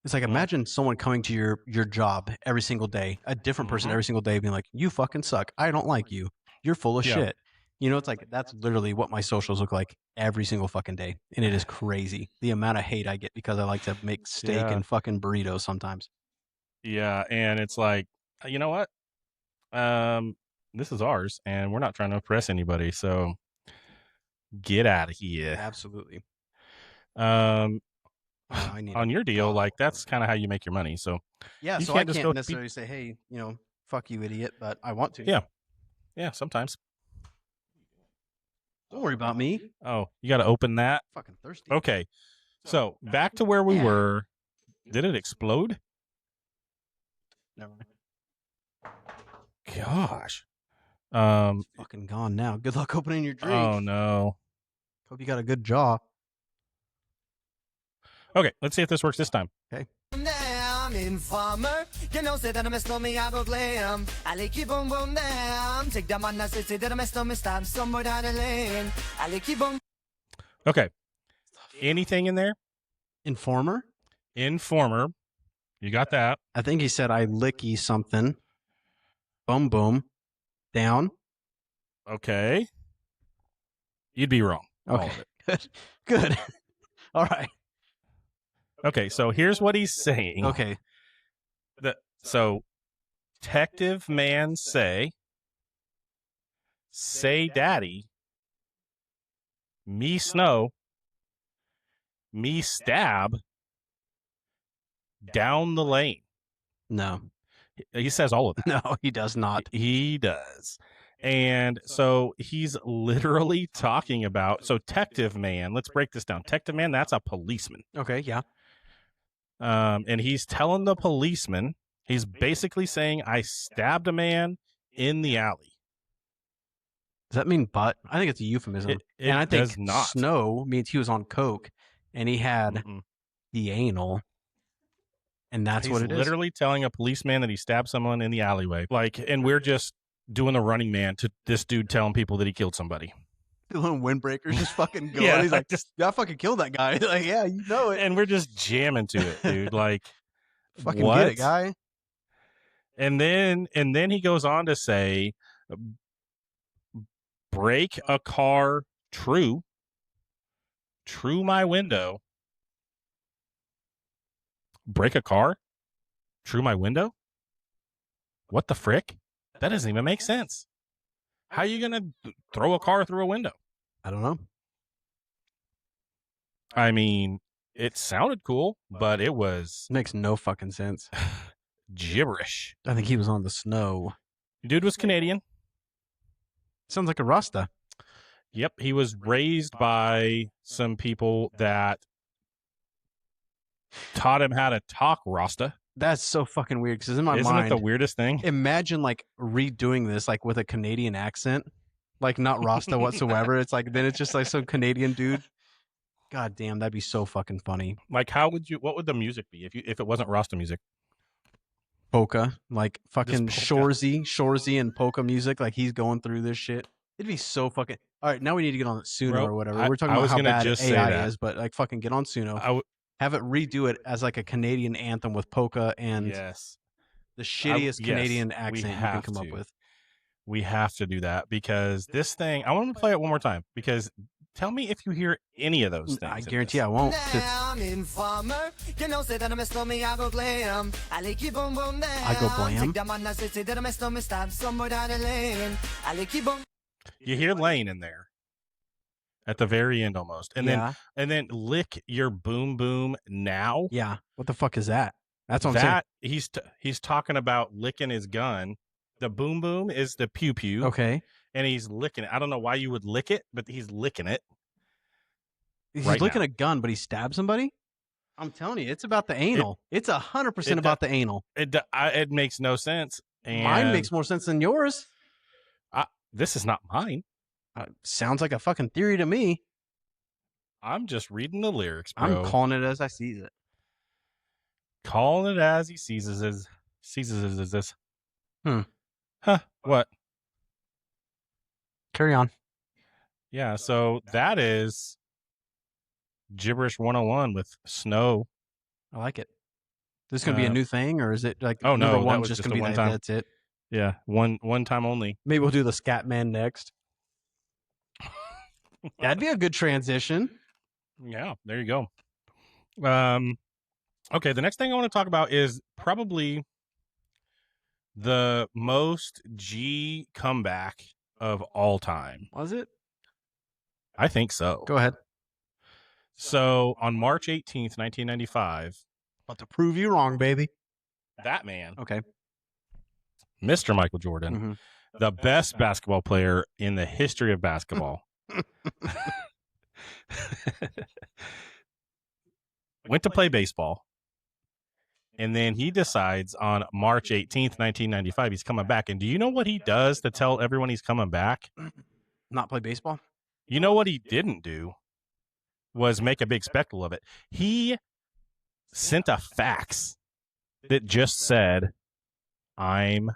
it's like imagine someone coming to your job every single day, a different person Mhm. every single day, being like, "You fucking suck. I don't like you. You're full of Yeah. shit." You know, it's like that's literally what my socials look like every single fucking day, and it is crazy the amount of hate I get because I like to make steak Yeah. and fucking burritos sometimes. Yeah, and it's like, you know what? This is ours, and we're not trying to oppress anybody. So get out of here. Absolutely. I need On a your deal, bottle like of that's kind of how you make your money. So Yeah, You so can't I just can't go necessarily say, "Hey, you know, fuck you, idiot," but I want to. Yeah. yeah, sometimes. Don't worry about me. Oh, you got to open that. Fucking thirsty. Okay, so back to where we Yeah. were. Did it explode? Never mind. Gosh. It's fucking gone now. Good luck opening your drink. Oh no. Hope you got a good jaw. Okay, let's see if this works this time. Damn, informer. You know, say that I'm a stormy, I go glam. I like you boom boom damn. Take that man, I say that I'm a stormy, stop somewhere down the lane. I like you boom. Okay. Anything in there? Informer? Informer. You got that. I think he said I licky something. Boom boom. Down. Okay. You'd be wrong. All Okay. of it. Good. Good. All right. Okay, so here's what he's saying. Okay. So Detective man say daddy, me snow, me stab down the lane. No. He says all of that. No, he does not. He does. And so he's literally talking about, so detective man, let's break this down. Detective man, that's a policeman. Okay, yeah. And he's telling the policeman, he's basically saying, I stabbed a man in the alley. Does that mean butt? I think it's a euphemism. It and I think does not. snow means he was on coke and he had the anal. And that's what it is. He's literally telling a policeman that he stabbed someone in the alleyway. Like, and we're just doing the running man to this dude telling people that he killed somebody. The little windbreaker's just fucking going. Yeah, He's like, just yeah, I fucking killed that guy. Like, yeah, you know it. And we're just jamming to it, dude. Like, fucking what? get it, guy. And then he goes on to say, break a car true my window. Break a car? Through my window? What the frick? That doesn't even make sense. How are you going to throw a car through a window? I don't know. I mean, it sounded cool, but it was Makes no fucking sense. gibberish. I think he was on the snow. Dude was Canadian. Sounds like a Rasta. Yep, he was raised by some people that taught him how to talk Rasta. That's so fucking weird because in my Isn't mind, it the weirdest thing? imagine like redoing this like with a Canadian accent, like not Rasta whatsoever. It's like then it's just like some Canadian dude. God damn, that'd be so fucking funny. Like, what would the music be if it wasn't Rasta music? Polka, like fucking Just Shorzy and polka music, like he's going through this shit. It'd be so fucking. All right, now we need to get on Suno Bro, or whatever. I- We're talking I about was how gonna bad just say AI that. is, but like fucking get on Suno. Have it redo it as like a Canadian anthem with polka and Yes. the shittiest yes, Canadian we accent you can have come up to. with. We have to do that because this thing, I want to play it one more time because tell me if you hear any of those things. I in guarantee this. I won't. I'm informer. You know, say that I'm a stormy, I go glam. I like you boom boom down. I go blam? Take them on, I say that I'm a stormy, stop somewhere down the lane. I like you boom. You hear Lane in there at the very end almost. And then lick your boom boom now. Yeah. What the fuck is that? That's what I'm saying. He's talking about licking his gun. The boom boom is the pew pew. Okay. And he's licking it. I don't know why you would lick it, but he's licking it. He's right licking now. a gun, but he stabbed somebody? I'm telling you, it's about the anal. It's 100% about the anal. It makes no sense. And Mine makes more sense than yours. this is not mine. Sounds like a fucking theory to me. I'm just reading the lyrics, bro. I'm calling it as I see it. Calling it as he sees it as this. Huh. What? Carry on. Yeah, so that is Gibberish 101 with Snow. I like it. This is going to be a new thing, or is it like Oh, no, number that one was just just going to a be one-time. that's it? Yeah, one time only. Maybe we'll do the Scat Man next. That'd be a good transition. Yeah, there you go. Okay, the next thing I want to talk about is probably the most G comeback of all time. Was it? I think so. Go ahead. So on March 18th, 1995, About to prove you wrong, baby. that man, Okay. Mr. Michael Jordan, Mhm. the best basketball player in the history of basketball, went to play baseball. And then he decides on March 18th, 1995, he's coming back. And do you know what he does to tell everyone he's coming back? Not play baseball? You know what he didn't do was make a big spectacle of it. He sent a fax that just said, I'm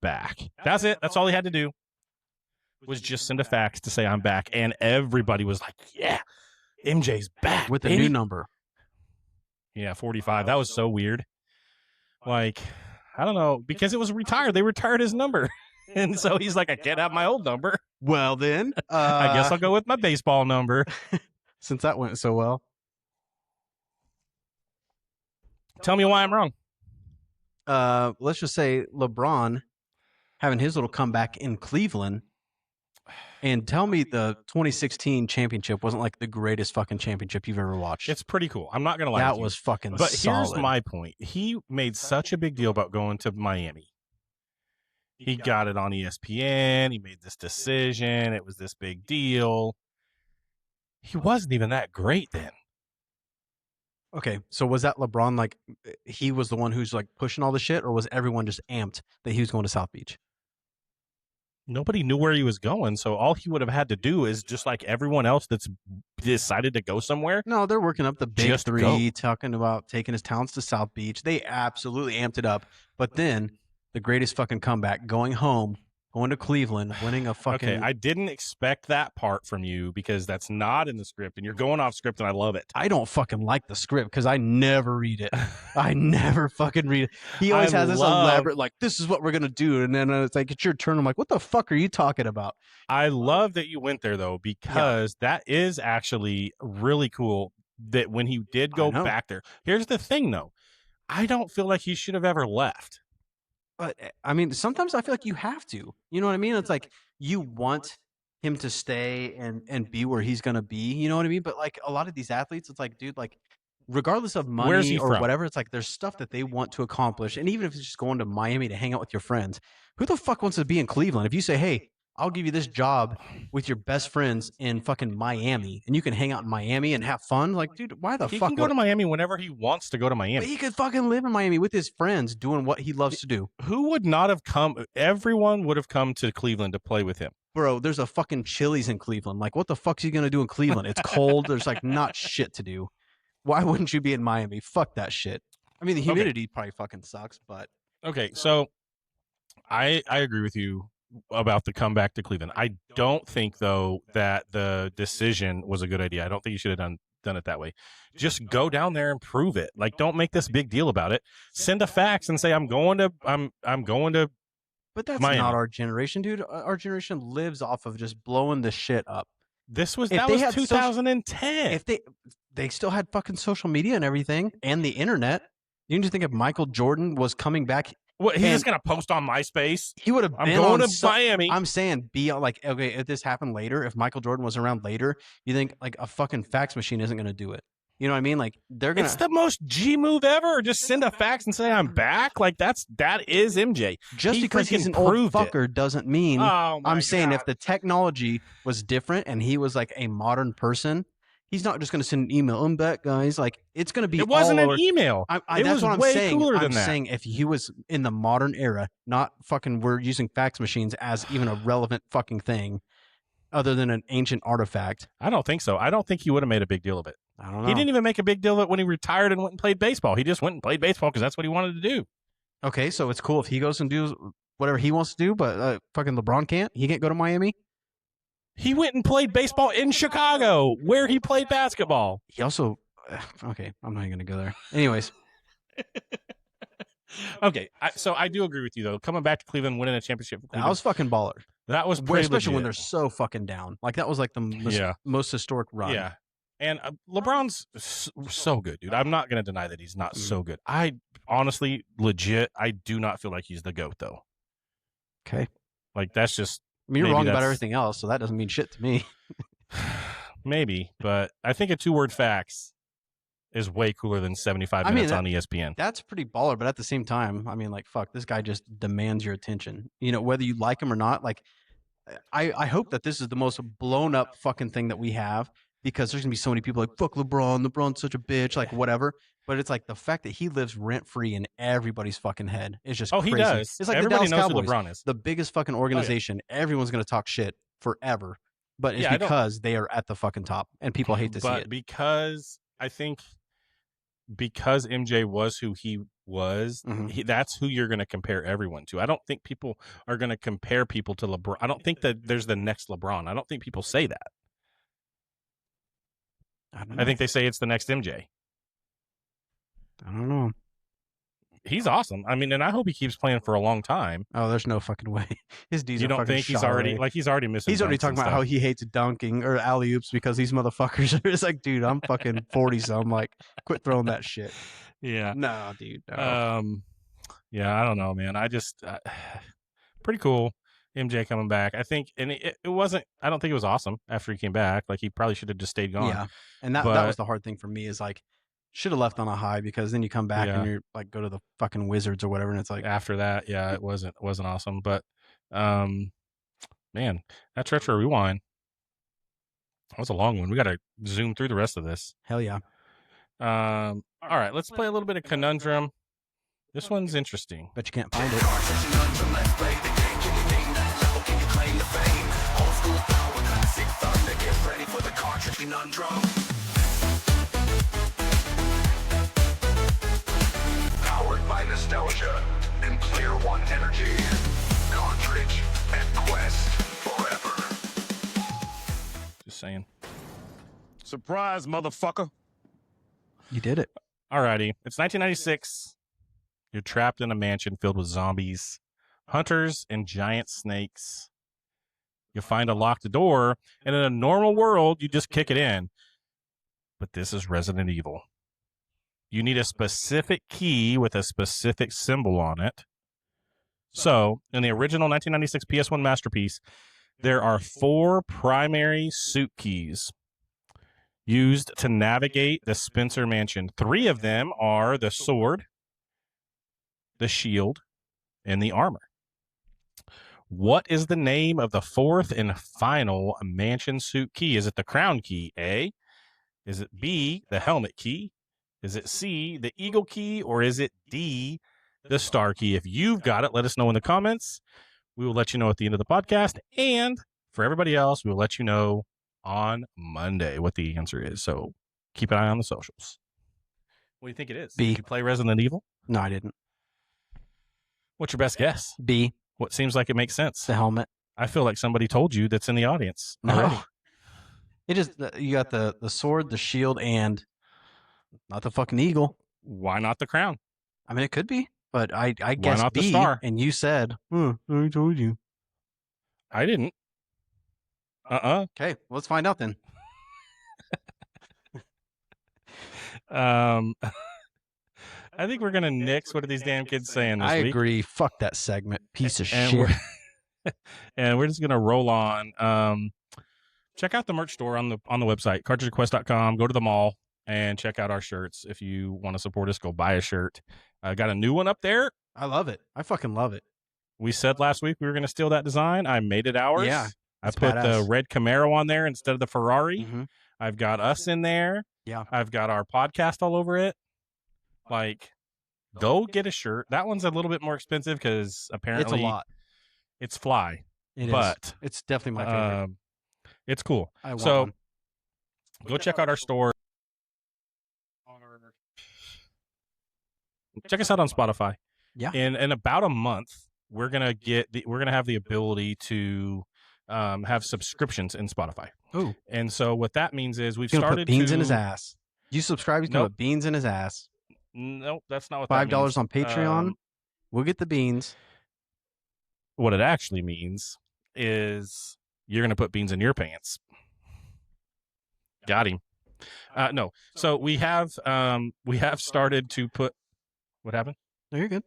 back. That's it. That's all he had to do was just send a fax to say I'm back. And everybody was like, yeah, MJ's back. With the baby. new number. Yeah, 45. That was so weird. Like, I don't know, because it was retired. They retired his number. And so he's like, I can't have my old number. Well, then. I guess I'll go with my baseball number. Since that went so well. Tell me why I'm wrong. let's just say LeBron having his little comeback in Cleveland, and tell me the 2016 championship wasn't like the greatest fucking championship you've ever watched. It's pretty cool. I'm not gonna lie. That with you. was fucking But solid. here's my point. He made such a big deal about going to Miami. He got it on ESPN. He made this decision. It was this big deal. He wasn't even that great then. Okay, so was that LeBron like he was the one who's like pushing all the shit, or was everyone just amped that he was going to South Beach? Nobody knew where he was going, so all he would have had to do is just like everyone else that's decided to go somewhere. No, they're working up the big Just three, go. talking about taking his talents to South Beach. They absolutely amped it up. But then the greatest fucking comeback, going home, going to Cleveland, winning a fucking. Okay, I didn't expect that part from you because that's not in the script, and you're going off script, and I love it. I don't fucking like the script because I never read it. I never fucking read it. He always has this elaborate, like, this is what we're going to do. And then it's like, it's your turn. I'm like, what the fuck are you talking about? I love that you went there, though, because that is actually really cool that when he did go back there. Here's the thing, though. I don't feel like he should have ever left. But I mean, sometimes I feel like you have to. You know what I mean? It's like you want him to stay and be where he's gonna be. You know what I mean? But like a lot of these athletes, it's like, dude, like regardless of Where's money he or from? whatever, it's like there's stuff that they want to accomplish. And even if it's just going to Miami to hang out with your friends, who the fuck wants to be in Cleveland? If you say, hey, I'll give you this job with your best friends in fucking Miami, and you can hang out in Miami and have fun. Like, dude, why the He fuck can go would- to Miami whenever he wants to go to But Miami. he could fucking live in Miami with his friends doing what he loves to do. Who would not have come? Everyone would have come to Cleveland to play with him. Bro, there's a fucking Chili's in Cleveland. Like, what the fuck's he gonna do in Cleveland? It's cold. There's like not shit to do. Why wouldn't you be in Miami? Fuck that shit. I mean, the humidity probably fucking sucks, but Okay, so I agree with you about the comeback to Cleveland. I don't think though that the decision was a good idea. I don't think you should have done it that way. Just go down there and prove it. Like, don't make this big deal about it. Send a fax and say I'm going to. But that's Miami. not our generation, dude. Our generation lives off of just blowing the shit up. This was If that they was had 2010. If they still had fucking social media and everything and the internet, you can just think if Michael Jordan was coming back, What, he's and- just gonna post on MySpace. he would have I'm been going on to Miami. I'm saying be on, like, okay, if this happened later, if Michael Jordan was around later, you think like a fucking fax machine isn't gonna do it. You know what I mean? Like they're gonna It's the most G move ever. Just send a fax and say I'm back. Like that is MJ. just he because he's freaking an old proved it. fucker doesn't mean Oh my I'm saying God. if the technology was different and he was like a modern person, he's not just going to send an email. I'm back, guys. Like it's going to be. It wasn't all an over. email. It It that's was what I'm way saying. cooler I'm than that. saying if he was in the modern era, not fucking we're using fax machines as even a relevant fucking thing, other than an ancient artifact. I don't think so. I don't think he would have made a big deal of it. I don't know. He didn't even make a big deal of it when he retired and went and played baseball. He just went and played baseball because that's what he wanted to do. Okay, so it's cool if he goes and does whatever he wants to do, but fucking LeBron can't. He can't go to Miami. He went and played baseball in Chicago, where he played basketball. He also. Okay, I'm not even gonna go there. Anyways. Okay, so I do agree with you though. Coming back to Cleveland, winning a championship, for That Cleveland, was fucking baller. that was pretty Especially when they're legit. so fucking down. Like that was like the most historic run. Yeah. And LeBron's so good, dude. I'm not going to deny that he's not so good. I honestly, legit, I do not feel like he's the GOAT, though. Okay. Like, that's just I mean, you're maybe wrong about that's- everything else, so that doesn't mean shit to me. maybe, but I think a 2-word fax is way cooler than 75 I mean, minutes that- on ESPN. That's pretty baller, but at the same time, I mean, like, fuck, this guy just demands your attention. You know, whether you like him or not. Like, I hope that this is the most blown up fucking thing that we have, because there's gonna be so many people like, fuck LeBron, LeBron's such a bitch, like whatever. But it's like the fact that he lives rent free in everybody's fucking head is just Oh, crazy. he does. It's like Everybody the Dallas knows Cowboys, who LeBron is. the biggest fucking organization. Everyone's gonna talk shit forever, but it's Yeah, I don't- because they are at the fucking top and people hate to see But it. because I think because MJ was who he was, Mhm. that's who you're going to compare everyone to. I don't think people are going to compare people to LeBron. I don't think that there's the next LeBron. I don't think people say that. I think they say it's the next MJ. I don't know. He's awesome. I mean, and I hope he keeps playing for a long time. Oh, there's no fucking way. His D's You are don't fucking think he's shot already away. like he's already missing? He's already dunks and talking about how stuff. he hates dunking or alley oops because these motherfuckers are. It's like, dude, I'm fucking 40, so I'm like, quit throwing that shit. Yeah. No, dude. No. Yeah, I don't know, man. I just pretty cool. MJ coming back. I think, and it wasn't. I don't think it was awesome after he came back. Like he probably should have just stayed gone. Yeah, and that But was the hard thing for me is like should have left on a high because then you come back and Yeah. you're like go to the fucking Wizards or whatever, and it's like after that, yeah, it wasn't awesome. But man, that retro rewind. That was a long one. We got to zoom through the rest of this. hell yeah. All right, let's play a little bit of Conundrum. This one's interesting. But you can't find it. Powered by nostalgia and Player One energy. Cartridge and Quest forever. Just saying. Surprise, motherfucker. You did it. Alrighty, it's 1996. You're trapped in a mansion filled with zombies, hunters, and giant snakes. You find a locked door, and in a normal world, you just kick it in. But this is Resident Evil. You need a specific key with a specific symbol on it. So, in the original 1996 PS1 masterpiece, there are 4 primary suit keys used to navigate the Spencer Mansion. 3 of them are the sword, the shield, and the armor. What is the name of the 4th and final mansion suit key? Is it the crown key, A? Is it B, the helmet key? Is it C, the eagle key? Or is it D, the star key? If you've got it, let us know in the comments. We will let you know at the end of the podcast. And for everybody else, we will let you know on Monday what the answer is. So keep an eye on the socials. What do you think it is? B. Did you play Resident Evil? No, I didn't. What's your best guess? B, What seems like it makes sense? the helmet. I feel like somebody told you that's in the audience No. already. It is you got the sword, the shield, and not the fucking eagle. Why not the crown? I mean, it could be, but I guess not the B. star? And you said, I told you. I didn't. Okay, let's find out then. I think we're gonna nix. What are these damn kids saying this I week? agree. Fuck that segment. Piece of And shit. and we're just gonna roll on. Check out the merch store on the website, cartridgequest.com. Go to the mall and check out our shirts. If you want to support us, go buy a shirt. I got a new one up there. I love it. I fucking love it. We said last week we were gonna steal that design. I made it ours. Yeah, I that's put the badass. red Camaro on there instead of the Ferrari. Mhm. I've got us in there. Yeah. I've got our podcast all over it. Like, go get a shirt. That one's a little bit more expensive because apparently It's a lot. it's fly. It is. but It's definitely my favorite. it's cool. I want So one. go check out our store. Check us out on Spotify. Yeah. In about a month, we're gonna have the ability to have subscriptions in Spotify. Ooh. And so what that means is we've He's gonna started put beans to, in his ass. You subscribe, he's gonna Nope. put beans in his ass. Nope, that's not what that $5 means. on Patreon. We'll get the beans. What it actually means is you're going to put beans in your pants. Got him. No. So we have started to put, what happened? No, you're good.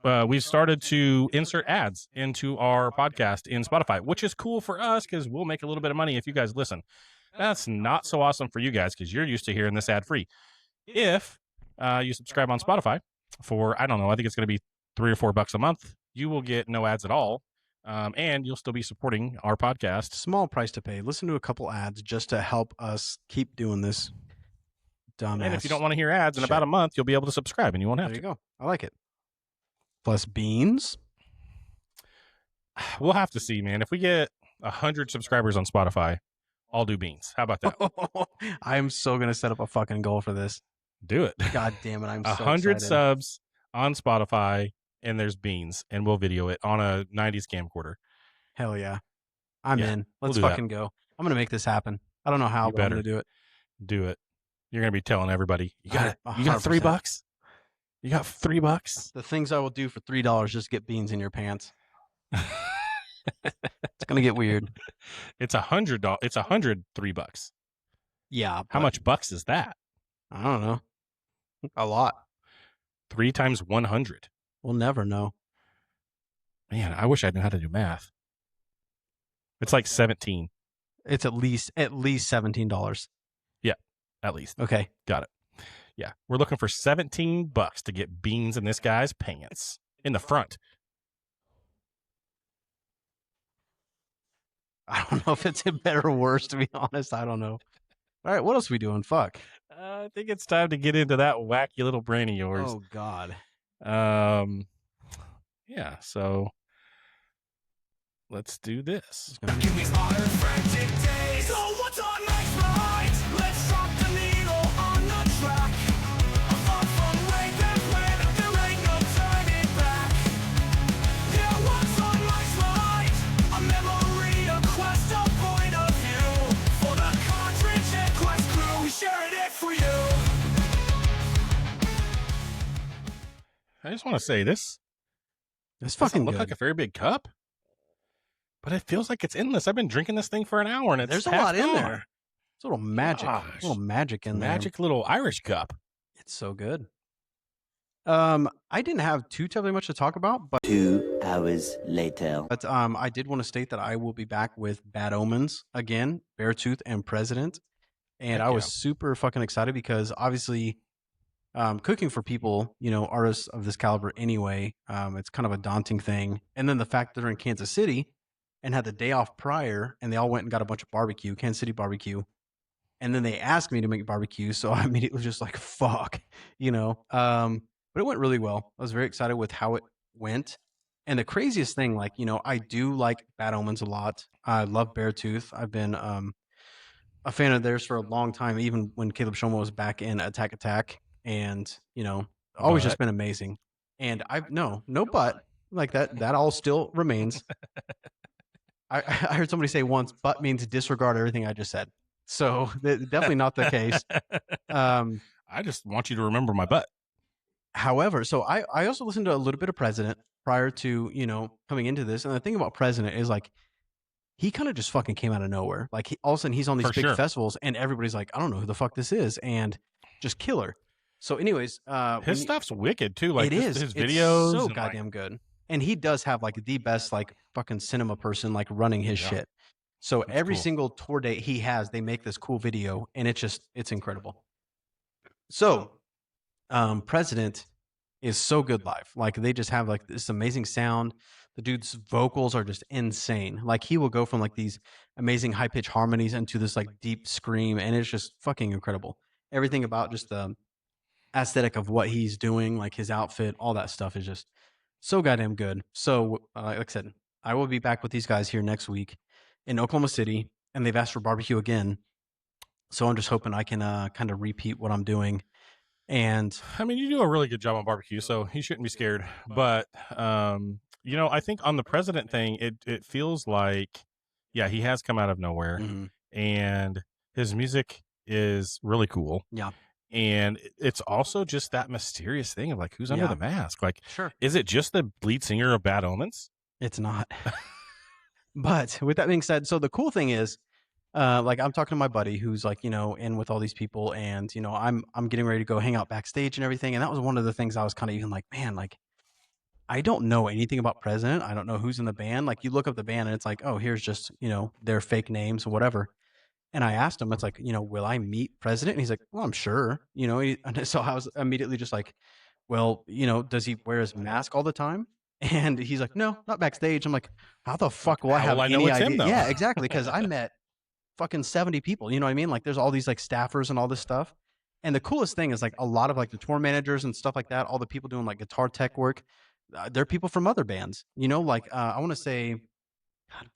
We've started to insert ads into our podcast in Spotify, which is cool for us because we'll make a little bit of money if you guys listen. That's not so awesome for you guys because you're used to hearing this ad free. If you subscribe on Spotify for, I don't know, I think it's going to be $3 or $4 a month, you will get no ads at all. And you'll still be supporting our podcast. Small price to pay. Listen to a couple ads just to help us keep doing this. Dumbass. And if you don't want to hear ads in shit. about a month, you'll be able to subscribe and you won't have There you to. go. I like it. Plus beans. We'll have to see, man. If we get 100 subscribers on Spotify, I'll do beans. How about that? I am so gonna set up a fucking goal for this. Do it. God damn it! I'm so 100 excited. subs on Spotify, and there's beans, and we'll video it on a 90s camcorder. Hell yeah, I'm Yeah, in. we'll Let's do that. fucking go. I'm gonna make this happen. I don't know how, You but I'm better. gonna do it. Do it. You're gonna be telling everybody. You got 100%. $3. You got $3. The things I will do for $3 just get beans in your pants. It's gonna get weird. It's $100. It's $103. Yeah. How but much bucks is that? I don't know. A lot. 3 times 100. We'll never know. Man, I wish I knew how to do math. It's like 17. It's at least $17. Yeah, at least. Okay. Got it. Yeah, we're looking for $17 to get beans in this guy's pants in the front. I don't know if it's better or worse, to be honest. I don't know. All right, what else are we doing? Fuck. I think it's time to get into that wacky little brain of yours. Oh, God. Yeah, so let's do this. Give me all your frantic days. So what's on next, right? Let's drop the needle on the track. A far from rape and plan, there ain't no turning back. Yeah, what's on next, right? A memory, a quest, a point of view. For the Cartridge and Quest crew, we shared it for you. I just want to say this. It's Doesn't fucking look good. like a very big cup, but it feels like it's endless. I've been drinking this thing for an hour, and it's There's a half lot in gone. there. It's a little magic. Gosh. A little magic in there. Magic little Irish cup. It's so good. I didn't have too terribly much to talk about, but 2 hours later. I did want to state that I will be back with Bad Omens again, Beartooth and President. And Heck I was yeah. super fucking excited because obviously cooking for people, artists of this caliber anyway, it's kind of a daunting thing. And then the fact that they're in Kansas City and had the day off prior and they all went and got a bunch of barbecue, Kansas City barbecue. And then they asked me to make barbecue. So I immediately was just like, fuck, but it went really well. I was very excited with how it went. And the craziest thing, I do like Bad Omens a lot. I love Beartooth. I've been a fan of theirs for a long time, even when Caleb Shoma was back in Attack. And, always just been amazing. And no but like that all still remains. I heard somebody say once, but means disregard everything I just said. So definitely not the case. I just want you to remember my butt. However, so I also listened to a little bit of President prior to, coming into this. And the thing about President is he kind of just fucking came out of nowhere. Like all of a sudden he's on these For big sure. festivals and everybody's like, I don't know who the fuck this is. And just killer. So anyways, His stuff's wicked too. Like it is. his It's videos. so and, goddamn good. And he does have the best fucking cinema person running his Yeah. shit. So That's every cool. single tour date he has, they make this cool video and it's incredible. So President is so good live. They just have this amazing sound. The dude's vocals are just insane. He will go from these amazing high pitched harmonies into this deep scream, and it's just fucking incredible. Everything about just the aesthetic of what he's doing, his outfit, all that stuff is just so goddamn good. So like I said, I will be back with these guys here next week in Oklahoma City, and they've asked for barbecue again. So I'm just hoping I can kind of repeat what I'm doing. And I mean, you do a really good job on barbecue, so you shouldn't be scared. But I think on the President thing, it feels like, yeah, he has come out of nowhere, and his music is really cool. Yeah. And it's also just that mysterious thing of who's under Yeah. the mask? Sure. Is it just the lead singer of Bad Omens? It's not. But with that being said, so the cool thing is, I'm talking to my buddy who's in with all these people, and I'm getting ready to go hang out backstage and everything. And that was one of the things I was kind of even man, I don't know anything about President. I don't know who's in the band. You look up the band and it's oh, here's just, their fake names or whatever. And I asked him, it's will I meet President? And he's like, well, I'm sure, and so I was immediately just well, does he wear his mask all the time? And he's like, no, not backstage. I'm like, how the fuck will I How have will I know any it's him, idea? though? Yeah, exactly. Because I met fucking 70 people. You know what I mean? There's all these staffers and all this stuff. And the coolest thing is a lot of the tour managers and stuff like that. All the people doing guitar tech work, they're people from other bands. I want to say,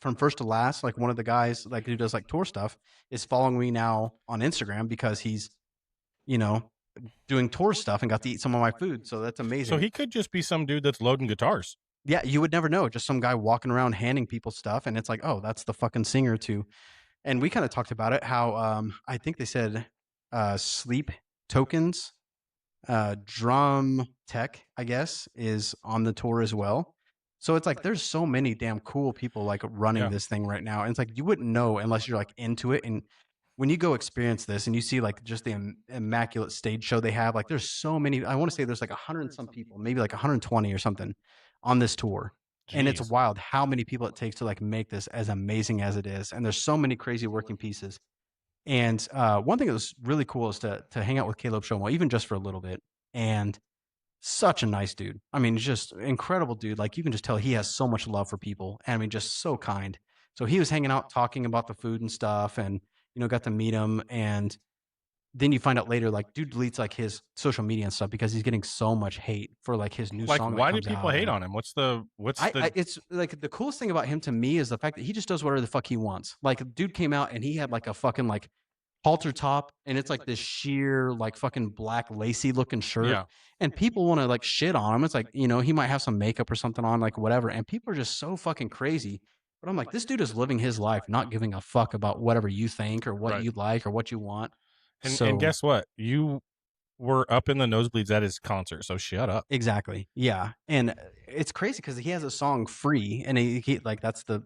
from first to last, one of the guys who does tour stuff is following me now on Instagram because he's, doing tour stuff and got to eat some of my food. So that's amazing. So he could just be some dude that's loading guitars. Yeah, you would never know. Just some guy walking around handing people stuff, and it's oh, that's the fucking singer too. And we kind of talked about it. How I think they said Sleep Tokens, drum tech, I guess, is on the tour as well. So it's there's so many damn cool people running Yeah. this thing right now, and it's you wouldn't know unless you're into it and when you go experience this and you see like just the immaculate stage show they have, like there's so many, I want to say there's like 100 and some people, maybe like 120 or something on this tour. And it's Jeez. wild how many people it takes to like make this as amazing as it is. And there's so many crazy working pieces. And one thing that was really cool is to hang out with Caleb Shomo, even just for a little bit. And such a nice dude. I mean, just incredible dude. Like you can just tell he has so much love for people. And I mean, just so kind. So he was hanging out talking about the food and stuff, and got to meet him. And then you find out later, like, dude deletes like his social media and stuff because he's getting so much hate for like his new Like, song. why do people hate on him? What's the It's like the coolest thing about him to me is the fact that he just does whatever the fuck he wants. Like, dude came out and he had like a fucking like halter top, and it's like this sheer like fucking black lacy looking shirt. Yeah. And people want to like shit on him. It's like, he might have some makeup or something on, like whatever. And people are just so fucking crazy. But I'm like, this dude is living his life, not giving a fuck about whatever you think or what Right. you like or what you want. And guess what? You were up in the nosebleeds at his concert, so shut up. Exactly. Yeah. And it's crazy because he has a song Free, and he like that's the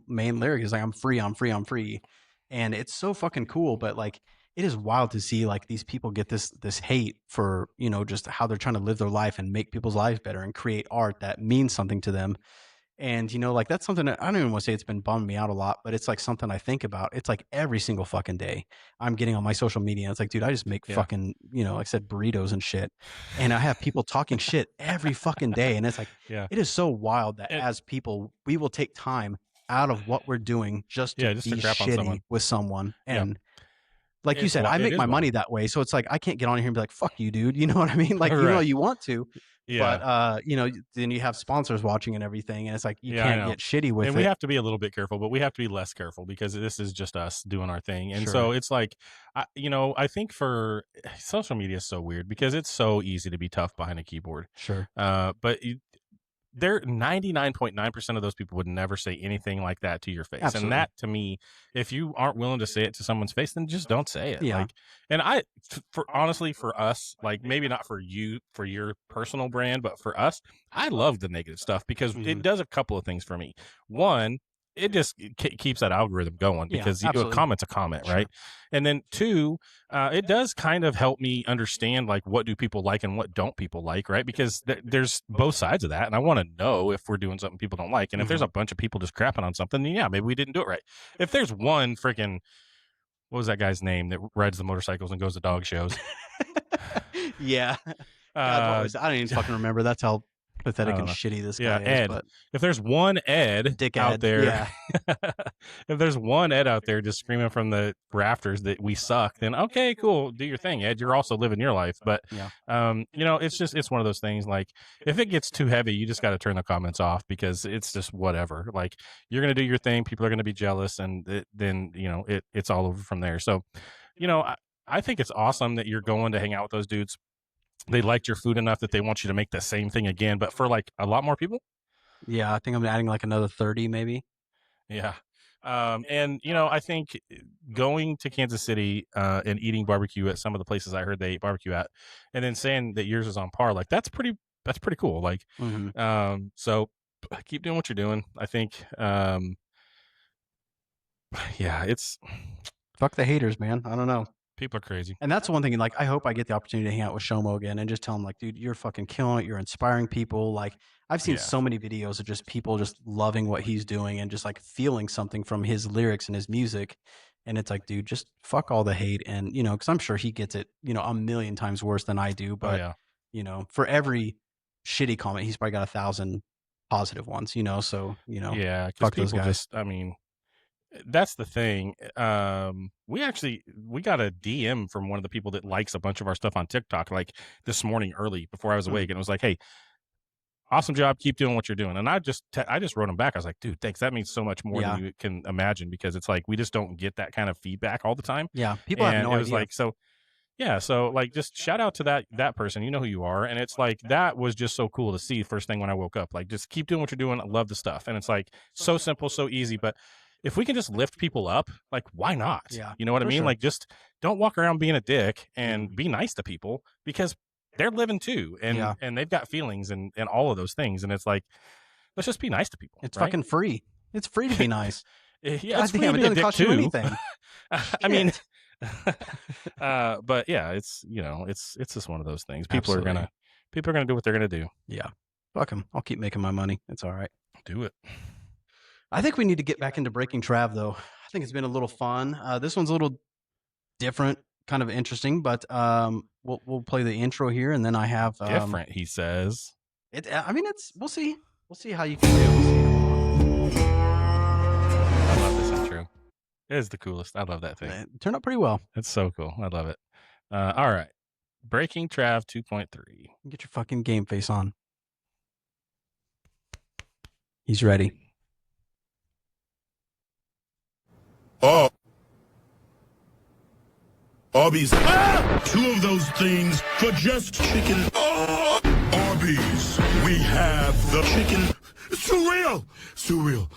main lyric is like, I'm free, I'm free, I'm free. And it's so fucking cool. But like, it is wild to see like these people get this hate for, just how they're trying to live their life and make people's lives better and create art that means something to them. And, like that's something that I don't even want to say it's been bumming me out a lot, but it's like something I think about. It's like every single fucking day I'm getting on my social media. It's like, dude, I just make fucking, like I said, burritos and shit. And I have people talking shit every fucking day. And it's like, it is so wild that as people, we will take time out of what we're doing just to be crap on someone. shitty with someone. And like you said, It I make is my money wild. that way. So it's like, I can't get on here and be like, fuck you, dude. You know what I mean? Like, Right. you want to. Yeah. But then you have sponsors watching and everything, and it's like you Yeah, I can't know. get shitty with And it. we have to be a little bit careful, but we have to be less careful because this is just us doing our thing. And so it's like, I think for social media is so weird because it's so easy to be tough behind a keyboard. Sure. But they're 99.9% of those people would never say anything like that to your face. Absolutely. And that to me, if you aren't willing to say it to someone's face, then just don't say it. Yeah. Like, and honestly, for us, like maybe not for you, for your personal brand, but for us, I love the negative stuff because it does a couple of things for me. One, it just keeps that algorithm going because a comment's a comment, right? And then two, it does kind of help me understand like what do people like and what don't people like, right? Because there's both sides of that, and I want to know if we're doing something people don't like. And if there's a bunch of people just crapping on something, then maybe we didn't do it right. If there's one freaking, what was that guy's name that rides the motorcycles and goes to dog shows? Yeah. God, what was, I don't even fucking remember. That's how pathetic and know. shitty this guy Yeah, is. Ed. But If there's one Ed Dick out Ed, there, yeah. if there's one Ed out there just screaming from the rafters that we suck, then okay, cool, do your thing, Ed. You're also living your life. But it's one of those things. Like if it gets too heavy, you just got to turn the comments off because it's just whatever. Like you're gonna do your thing, people are gonna be jealous, and then it's all over from there. So, I think it's awesome that you're going to hang out with those dudes. They liked your food enough that they want you to make the same thing again, but for like a lot more people. Yeah, I think I'm adding like another 30 maybe. Yeah. And I think going to Kansas City and eating barbecue at some of the places I heard they ate barbecue at, and then saying that yours is on par, like that's pretty cool. Like, so keep doing what you're doing. I think, it's Fuck the haters, man. I don't know. people are crazy. And that's one thing, like, I hope I get the opportunity to hang out with Shomo again and just tell him, like, dude, you're fucking killing it. You're inspiring people. Like, I've seen so many videos of just people just loving what he's doing and just like feeling something from his lyrics and his music. And it's like, dude, just fuck all the hate. And, because I'm sure he gets it, a million times worse than I do. But, for every shitty comment, he's probably got 1,000 positive ones, so, Yeah. Because fuck those people guys. that's the thing. We got a DM from one of the people that likes a bunch of our stuff on TikTok, like this morning early before I was awake. And it was like, hey, awesome job. Keep doing what you're doing. And I just wrote him back. I was like, dude, thanks. That means so much more than you can imagine, because it's like, we just don't get that kind of feedback all the time. Yeah. People have no it was idea. like, so like, just shout out to that person, you know who you are. And it's like, that was just so cool to see first thing when I woke up, like, just keep doing what you're doing. I love the stuff. And it's like, so simple, so easy, but if we can just lift people up, like, why not? Yeah, You know what I for mean? sure. Like, just don't walk around being a dick, and be nice to people, because they're living too. And they've got feelings and all of those things. And it's like, let's just be nice to people. It's right? fucking free. It's free to be nice. Yeah, it's God damn, free it to be a doesn't dick cost you too. anything. I mean, but yeah, it's it's just one of those things. People are gonna do what they're gonna do. Yeah, fuck them. I'll keep making my money. It's all right. Do it. I think we need to get back into Breaking Trav though. I think it's been a little fun. This one's a little different, kind of interesting, but we'll play the intro here, and then I have Different, he says. I mean, we'll see how you can do. I love this intro. It is the coolest. I love that thing. It turned out pretty well. It's so cool. I love it. All right. Breaking Trav 2.3. Get your fucking game face on. He's ready. Oh. Arby's. Two of those things for just chicken. Arby's. We have the chicken. Surreal.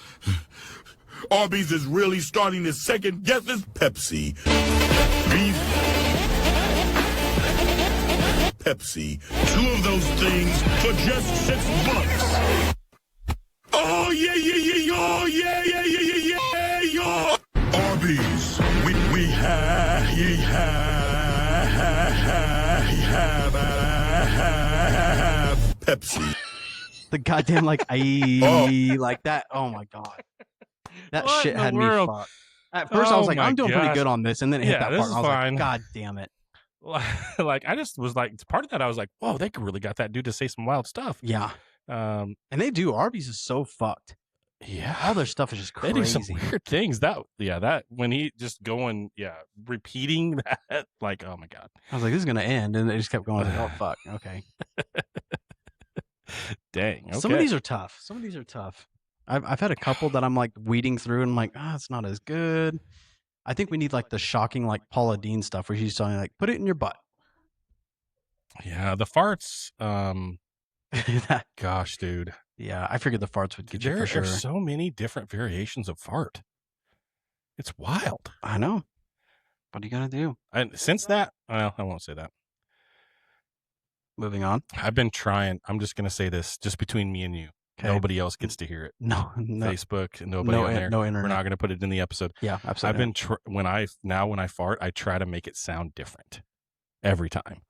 Arby's is really starting to second guess this Pepsi. Beef. Pepsi. Two of those things for just $6. Oh, yeah. Oh, yeah. Arby's. We have Pepsi. The goddamn like that. Oh my god, that What shit in the had me world? fucked. At first, I was Oh like, my I'm doing pretty gosh. good on this, and then it hit Yeah, that this part. is And I was fine. like, God damn it. Like, I just was like, part of that, I was like, whoa, they really got that dude to say some wild stuff. Yeah, And they do. Arby's is so fucked. yeah, All their stuff is just they crazy. do some weird things. That when he just going, repeating that, like, oh my god, I was like, this is gonna end, and it just kept going. I was like, oh fuck, okay. dang. Okay. Some of these are tough. I've had a couple that I'm like weeding through, and I'm like, it's not as good. I think we need like the shocking like Paula Dean stuff where she's telling like, put it in your butt. Yeah, the farts. Gosh, dude. Yeah, I figured the farts would get you There for sure. are so many different variations of fart. It's wild. I know. What are you gonna do? And since that, well, I won't say that. Moving on. I've been trying. I'm just gonna say this, just between me and you. Okay. Nobody else gets to hear it. No. Facebook, nobody on there. No We're internet. not gonna put it in the episode. Yeah, absolutely. I've been when I fart, I try to make it sound different every time.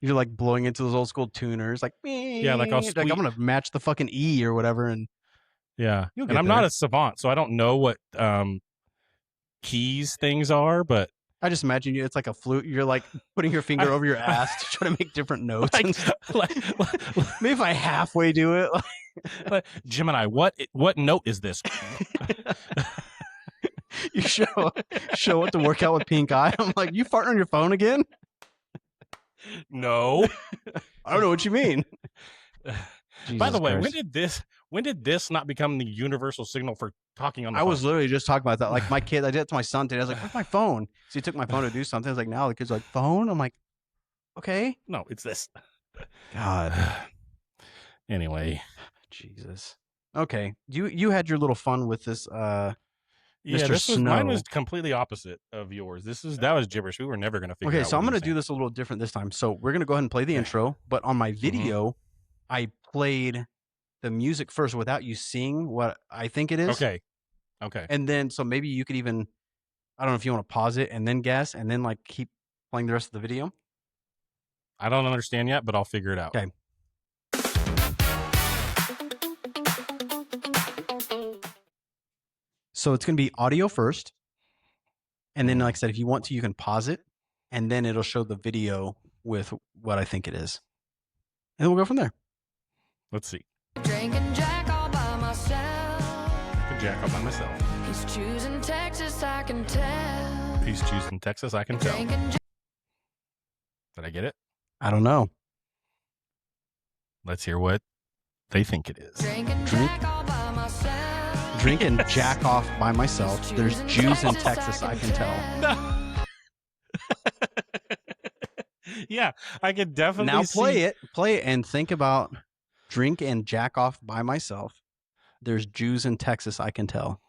You're like blowing into those old school tuners, like like I'll I'm gonna match the fucking E or whatever, and Yeah, You'll and get I'm not there. a savant, so I don't know what keys things are, but I just imagine you. It's like a flute. You're like putting your finger over your ass to try to make different notes. like, and stuff. like, Maybe if I halfway do it, like, Gemini, what note is this? you show it to work out with pink eye. I'm like, you farting on your phone again? No. I don't know what you mean. By the Jesus way, Christ. when did this not become the universal signal for talking on the I phone? was literally just talking about that. Like my kid, I did it to my son today. I was like, where's my phone? So he took my phone to do something. I was like, now the kid's like, phone? I'm like, okay. No, it's this. God. Anyway. Jesus. Okay. You had your little fun with this Yeah, Mr. mine Snow. was completely opposite of yours. That was gibberish. We were never gonna figure out. Okay, so I'm what going he to do was this a little different this time. So we're going to go ahead and play the intro, but on my video, I played the music first without you seeing what I think it is. saying. Okay. And then, so maybe you could even, I don't know if you want to pause it and then guess and then like keep playing the rest of the video. I don't understand yet, but I'll figure it out. Okay. So it's going to be audio first. And then, like I said, if you want to, you can pause it and then it'll show the video with what I think it is. And then we'll go from there. Let's see. Drinking Jack all by myself. I can jack up by myself. He's choosing Texas, I can tell. He's choosing Texas. I can tell. Drinking Did I get it? I don't know. Let's hear what they think it is. Drinking Drink- Jack all by myself. Drink and jack off by myself. There's Jews in Texas, I can tell. Yeah, I could definitely Now see. play it and think about drink and jack off by myself. There's Jews in Texas, I can tell.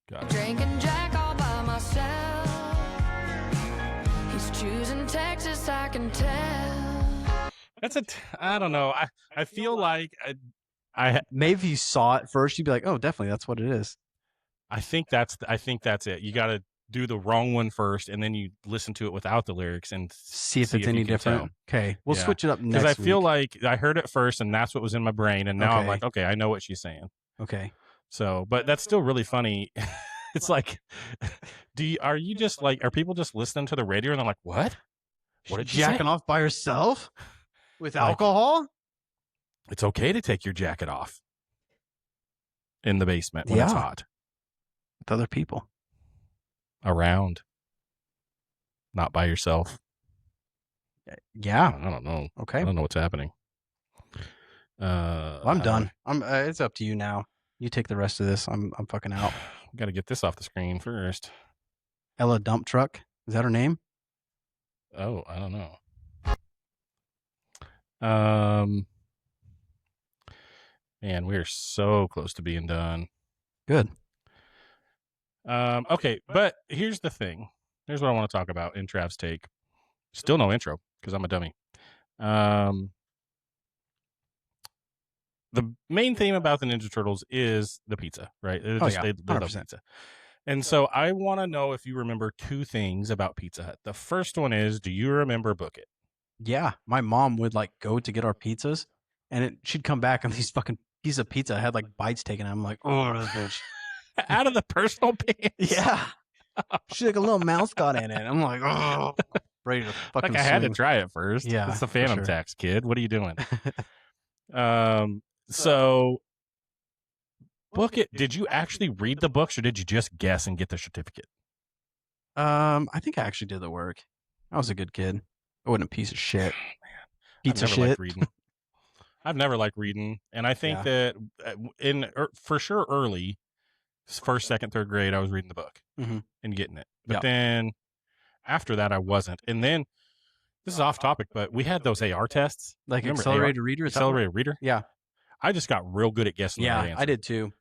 Got it. Drinking Jack all by myself. He's choosing Texas, I can tell. That's I don't know. I feel like I Maybe if you saw it first, you'd be like, oh, definitely, that's what it is. I think that's it. You got to do the wrong one first, and then you listen to it without the lyrics and See if it's any you can different. tell. Okay, we'll Yeah. switch it up next Because I feel week. like I heard it first, and that's what was in my brain, and now I'm Okay. like, okay, I know what she's saying. Okay. So, but that's still really funny. It's like, are people just listening to the radio and they're like, what? What did you say? Jacking off by herself with Like- alcohol? It's okay to take your jacket off in the basement when it's Yeah. hot. With other people. Around. Not by yourself. Yeah. I don't know. Okay. I don't know what's happening. Well, I'm done. It's up to you now. You take the rest of this. I'm fucking out. Got to get this off the screen first. Ella Dump Truck. Is that her name? Oh, I don't know. Man, we're so close to being done. Good. Okay, but here's the thing. Here's what I want to talk about in Trav's take. Still no intro because I'm a dummy. The main theme about the Ninja Turtles is the pizza, right? They love 100%. pizza. And so I want to know if you remember two things about Pizza Hut. The first one is, do you remember Book It? Yeah. My mom would like go to get our pizzas and she'd come back and these fucking piece of pizza had like bites taken. I'm like, oh, this bitch. Out of the personal pants? Yeah. She's like a little mouse got in it. I'm like, oh, ready to fucking Like I had to swing. try it first. Yeah, It's the for Phantom sure. Tax, kid. What are you doing? So Book It, did you actually read the books or did you just guess and get the certificate? I think I actually did the work. I was a good kid. I wasn't a piece of shit. Pizza I've never liked shit. reading. I've never liked reading, and I think that for sure early, first, second, third grade, I was reading the book Mhm. and getting it. But Yep. then after that, I wasn't. And then this is off topic, but we had those AR tests, Like Remember accelerated reader? Is that what- accelerated reader. Yeah. I just got real good at guessing the right Yeah, answer. I did too.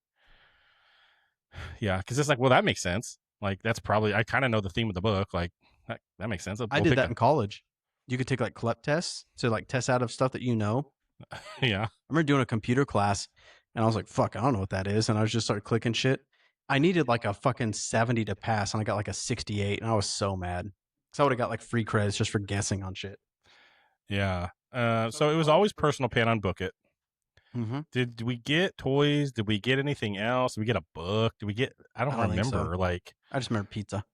Yeah, because it's like, well, that makes sense. Like that's probably I kind of know the theme of the book. Like that makes sense. I We'll did pick that in college. You could take like CLEP tests to like test out of stuff that you know. Yeah. I remember doing a computer class and I was like, fuck, I don't know what that is. And I was just started clicking shit. I needed like a fucking 70 to pass and I got like a 68 and I was so mad. Because I would have got like free credits just for guessing on shit. Yeah. So it was always personal pan on Book It. Mm-hmm. Did we get toys? Did we get anything else? Did we get a book? Did we get? I don't think so. remember. Like, I just remember pizza.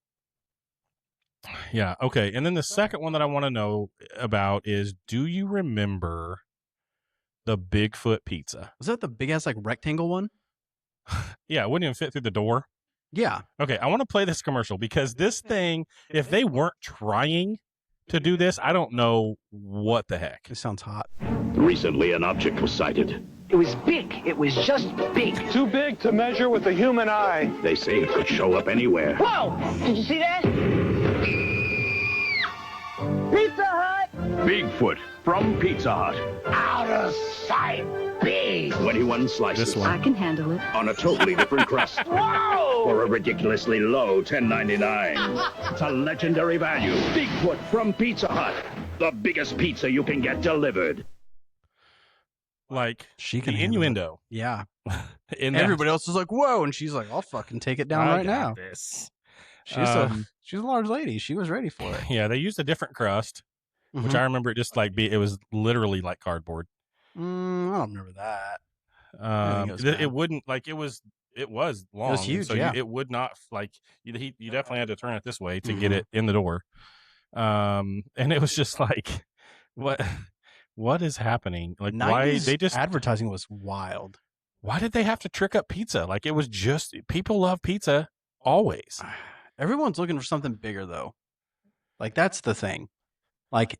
yeah, okay. And then the second one that I want to know about is, do you remember the Bigfoot pizza? Was that the big ass like rectangle one? Yeah, it wouldn't even fit through the door. Yeah. Okay, I want to play this commercial because this thing, if they weren't trying to do this, I don't know what the heck. It sounds hot. Recently, an object was sighted. It was big. It was just big. Too big to measure with the human eye. They say it could show up anywhere. Whoa! Did you see that? Pizza Hut! Bigfoot from Pizza Hut. Out of sight. Big. 21 slices. This one. I can handle it. On a totally different crust. Whoa! For a ridiculously low $10.99. It's a legendary value. Bigfoot from Pizza Hut. The biggest pizza you can get delivered. Like, She can the handle it. innuendo. Yeah. In that- Everybody else is like, whoa. And she's like, I'll fucking take it down I right got now. This. She's a large lady. She was ready for it. Yeah, they used a different crust, which Mhm. I remember it just like it was literally like cardboard. I don't remember that. think it was bad. It wouldn't like it was long. and huge, so yeah. it would not like you definitely had to turn it this way to get Mhm. it in the door. And it was just like, what is happening? Like, why 90s they just advertising was wild. why did they have to trick up pizza? Like, it was just people love pizza always. Everyone's looking for something bigger though. Like that's the thing. Like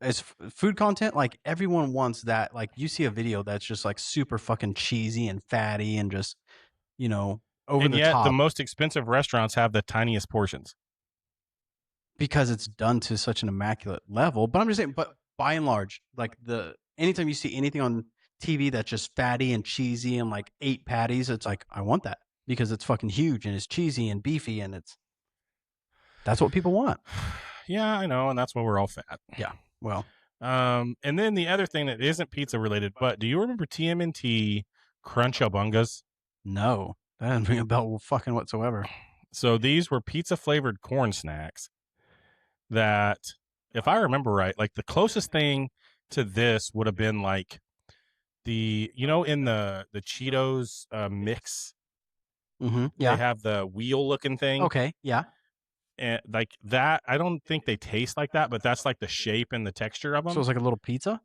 as food content, like everyone wants that. Like you see a video that's just like super fucking cheesy and fatty and just, over And the yet, top the most expensive restaurants have the tiniest portions. because it's done to such an immaculate level. But I'm just saying, but by and large, like anytime you see anything on TV that's just fatty and cheesy and like 8 patties, it's like, I want that because it's fucking huge and it's cheesy and beefy and that's what people want. Yeah, I know, and that's why we're all fat. Yeah. Well, And then the other thing that isn't pizza related, but do you remember TMNT Crunch-A-Bungas? no. That doesn't ring a bell fucking whatsoever. So these were pizza flavored corn snacks that, if I remember right, like the closest thing to this would have been like in the Cheetos mix. Mm-hmm. Yeah. They have the wheel looking thing. Okay. Yeah. And like that, I don't think they taste like that, but that's like the shape and the texture of them. So it's like a little pizza?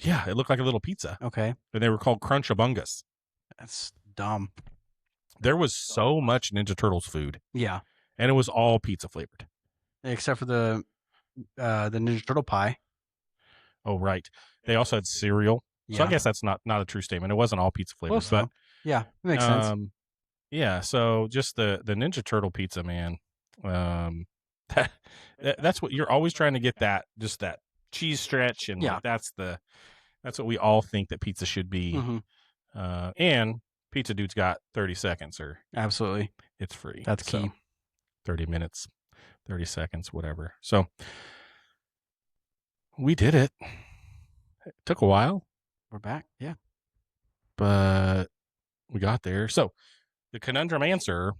Yeah, it looked like a little pizza. Okay. And they were called Crunchabungas. That's dumb. There was so much Ninja Turtles food. Yeah. And it was all pizza flavored. Except for the Ninja Turtle pie. Oh, right. They also had cereal. Yeah. So I guess that's not a true statement. It wasn't all pizza flavored. Close, though. Yeah, it makes sense. Yeah, so just the Ninja Turtle pizza, man. That's what you're always trying to get, that just that cheese stretch, and like, that's what we all think that pizza should be. Mm-hmm. And Pizza Dude's got 30 seconds, or absolutely, it's free. That's key. 30 minutes, 30 seconds, whatever. So we did it. It took a while. We're back, yeah, but we got there. So the conundrum answer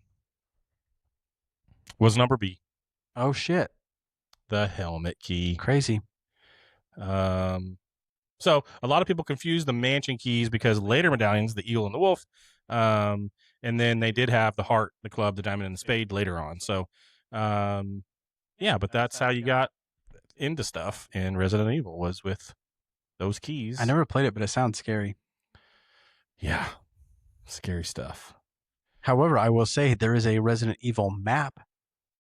was number B. Oh shit! The helmet key. Crazy. So a lot of people confuse the mansion keys because later medallions, the eagle and the wolf, and then they did have the heart, the club, the diamond, and the spade later on. So, yeah, but that's how you got into stuff in Resident Evil, was with those keys. I never played it, but it sounds scary. Yeah, scary stuff. However, I will say there is a Resident Evil map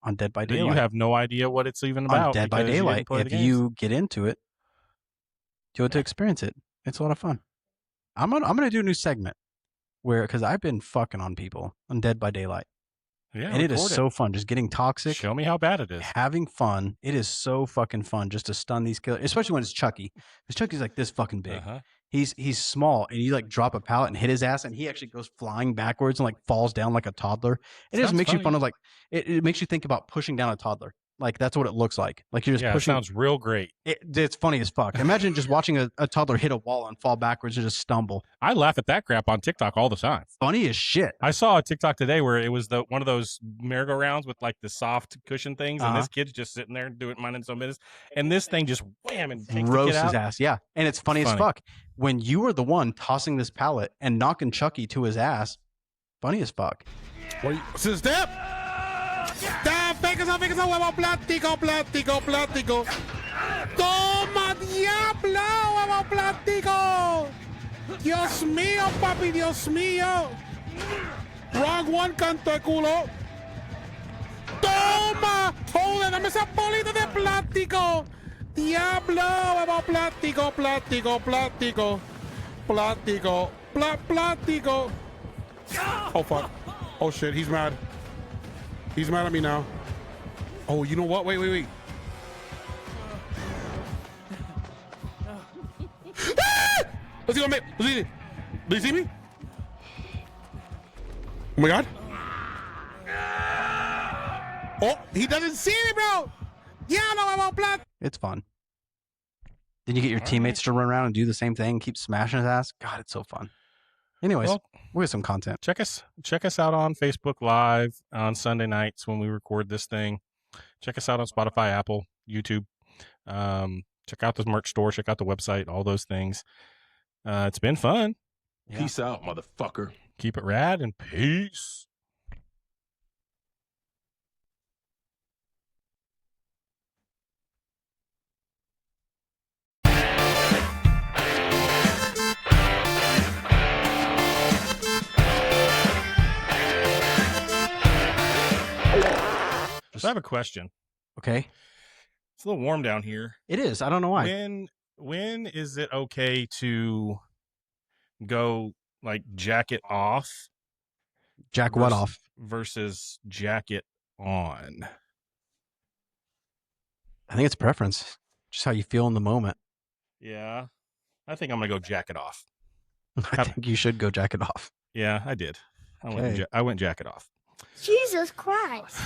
on Dead by Daylight. You have no idea what it's even about. On Dead by Daylight, if you get into it, to experience it, it's a lot of fun. I'm gonna do a new segment because I've been fucking on people on Dead by Daylight. Yeah, and it is so fun, just getting toxic. Show me how bad it is. Having fun. It is so fucking fun just to stun these killers, especially when it's Chucky. Because Chucky's like this fucking big. He's small, and you like drop a pallet and hit his ass, and he actually goes flying backwards and like falls down like a toddler. It just makes you fun of like it makes you think about pushing down a toddler. Like that's what it looks like. Like you're just pushing. It sounds real great. It's funny as fuck. Imagine just watching a toddler hit a wall and fall backwards and just stumble. I laugh at that crap on TikTok all the time. Funny as shit. I saw a TikTok today where it was one of those merry-go-rounds with like the soft cushion things, and this kid's just sitting there doing minding his own business, and this thing just wham and takes roasts his ass. Yeah, and it's funny as fuck when you were the one tossing this pallet and knocking Chucky to his ass. Funny as fuck. Step. Pégase, huevo plástico, plástico, plástico. Toma, diablo, huevo plástico. Dios mío, papi, Dios mío. Wrong one, canto de culo. Toma. Joder, dame esa bolita de plástico. Diablo, huevo plástico, plástico, plástico. Plástico, plástico. Oh, fuck. Oh, shit, he's mad. He's mad at me now. Oh, you know what? Wait. Ah! Let's go, mate. Let's see. Do you see me? Oh my god. Oh, he doesn't see me, bro. Yeah, no, I'm on blood. It's fun. Then you get your teammates to run around and do the same thing, keep smashing his ass. God, it's so fun. Anyways, we have some content. Check us out on Facebook Live on Sunday nights when we record this thing. Check us out on Spotify, Apple, YouTube. Check out the merch store. Check out the website. All those things. It's been fun. Yeah. Peace out, motherfucker. Keep it rad and peace. So I have a question. Okay. It's a little warm down here. It is. I don't know why. When is it okay to go like jacket off? Jack what off? Versus jacket on? I think it's preference. Just how you feel in the moment. Yeah. I think I'm going to go jacket off. I think you should go jacket off. Yeah, I did. I went jacket off. Jesus Christ.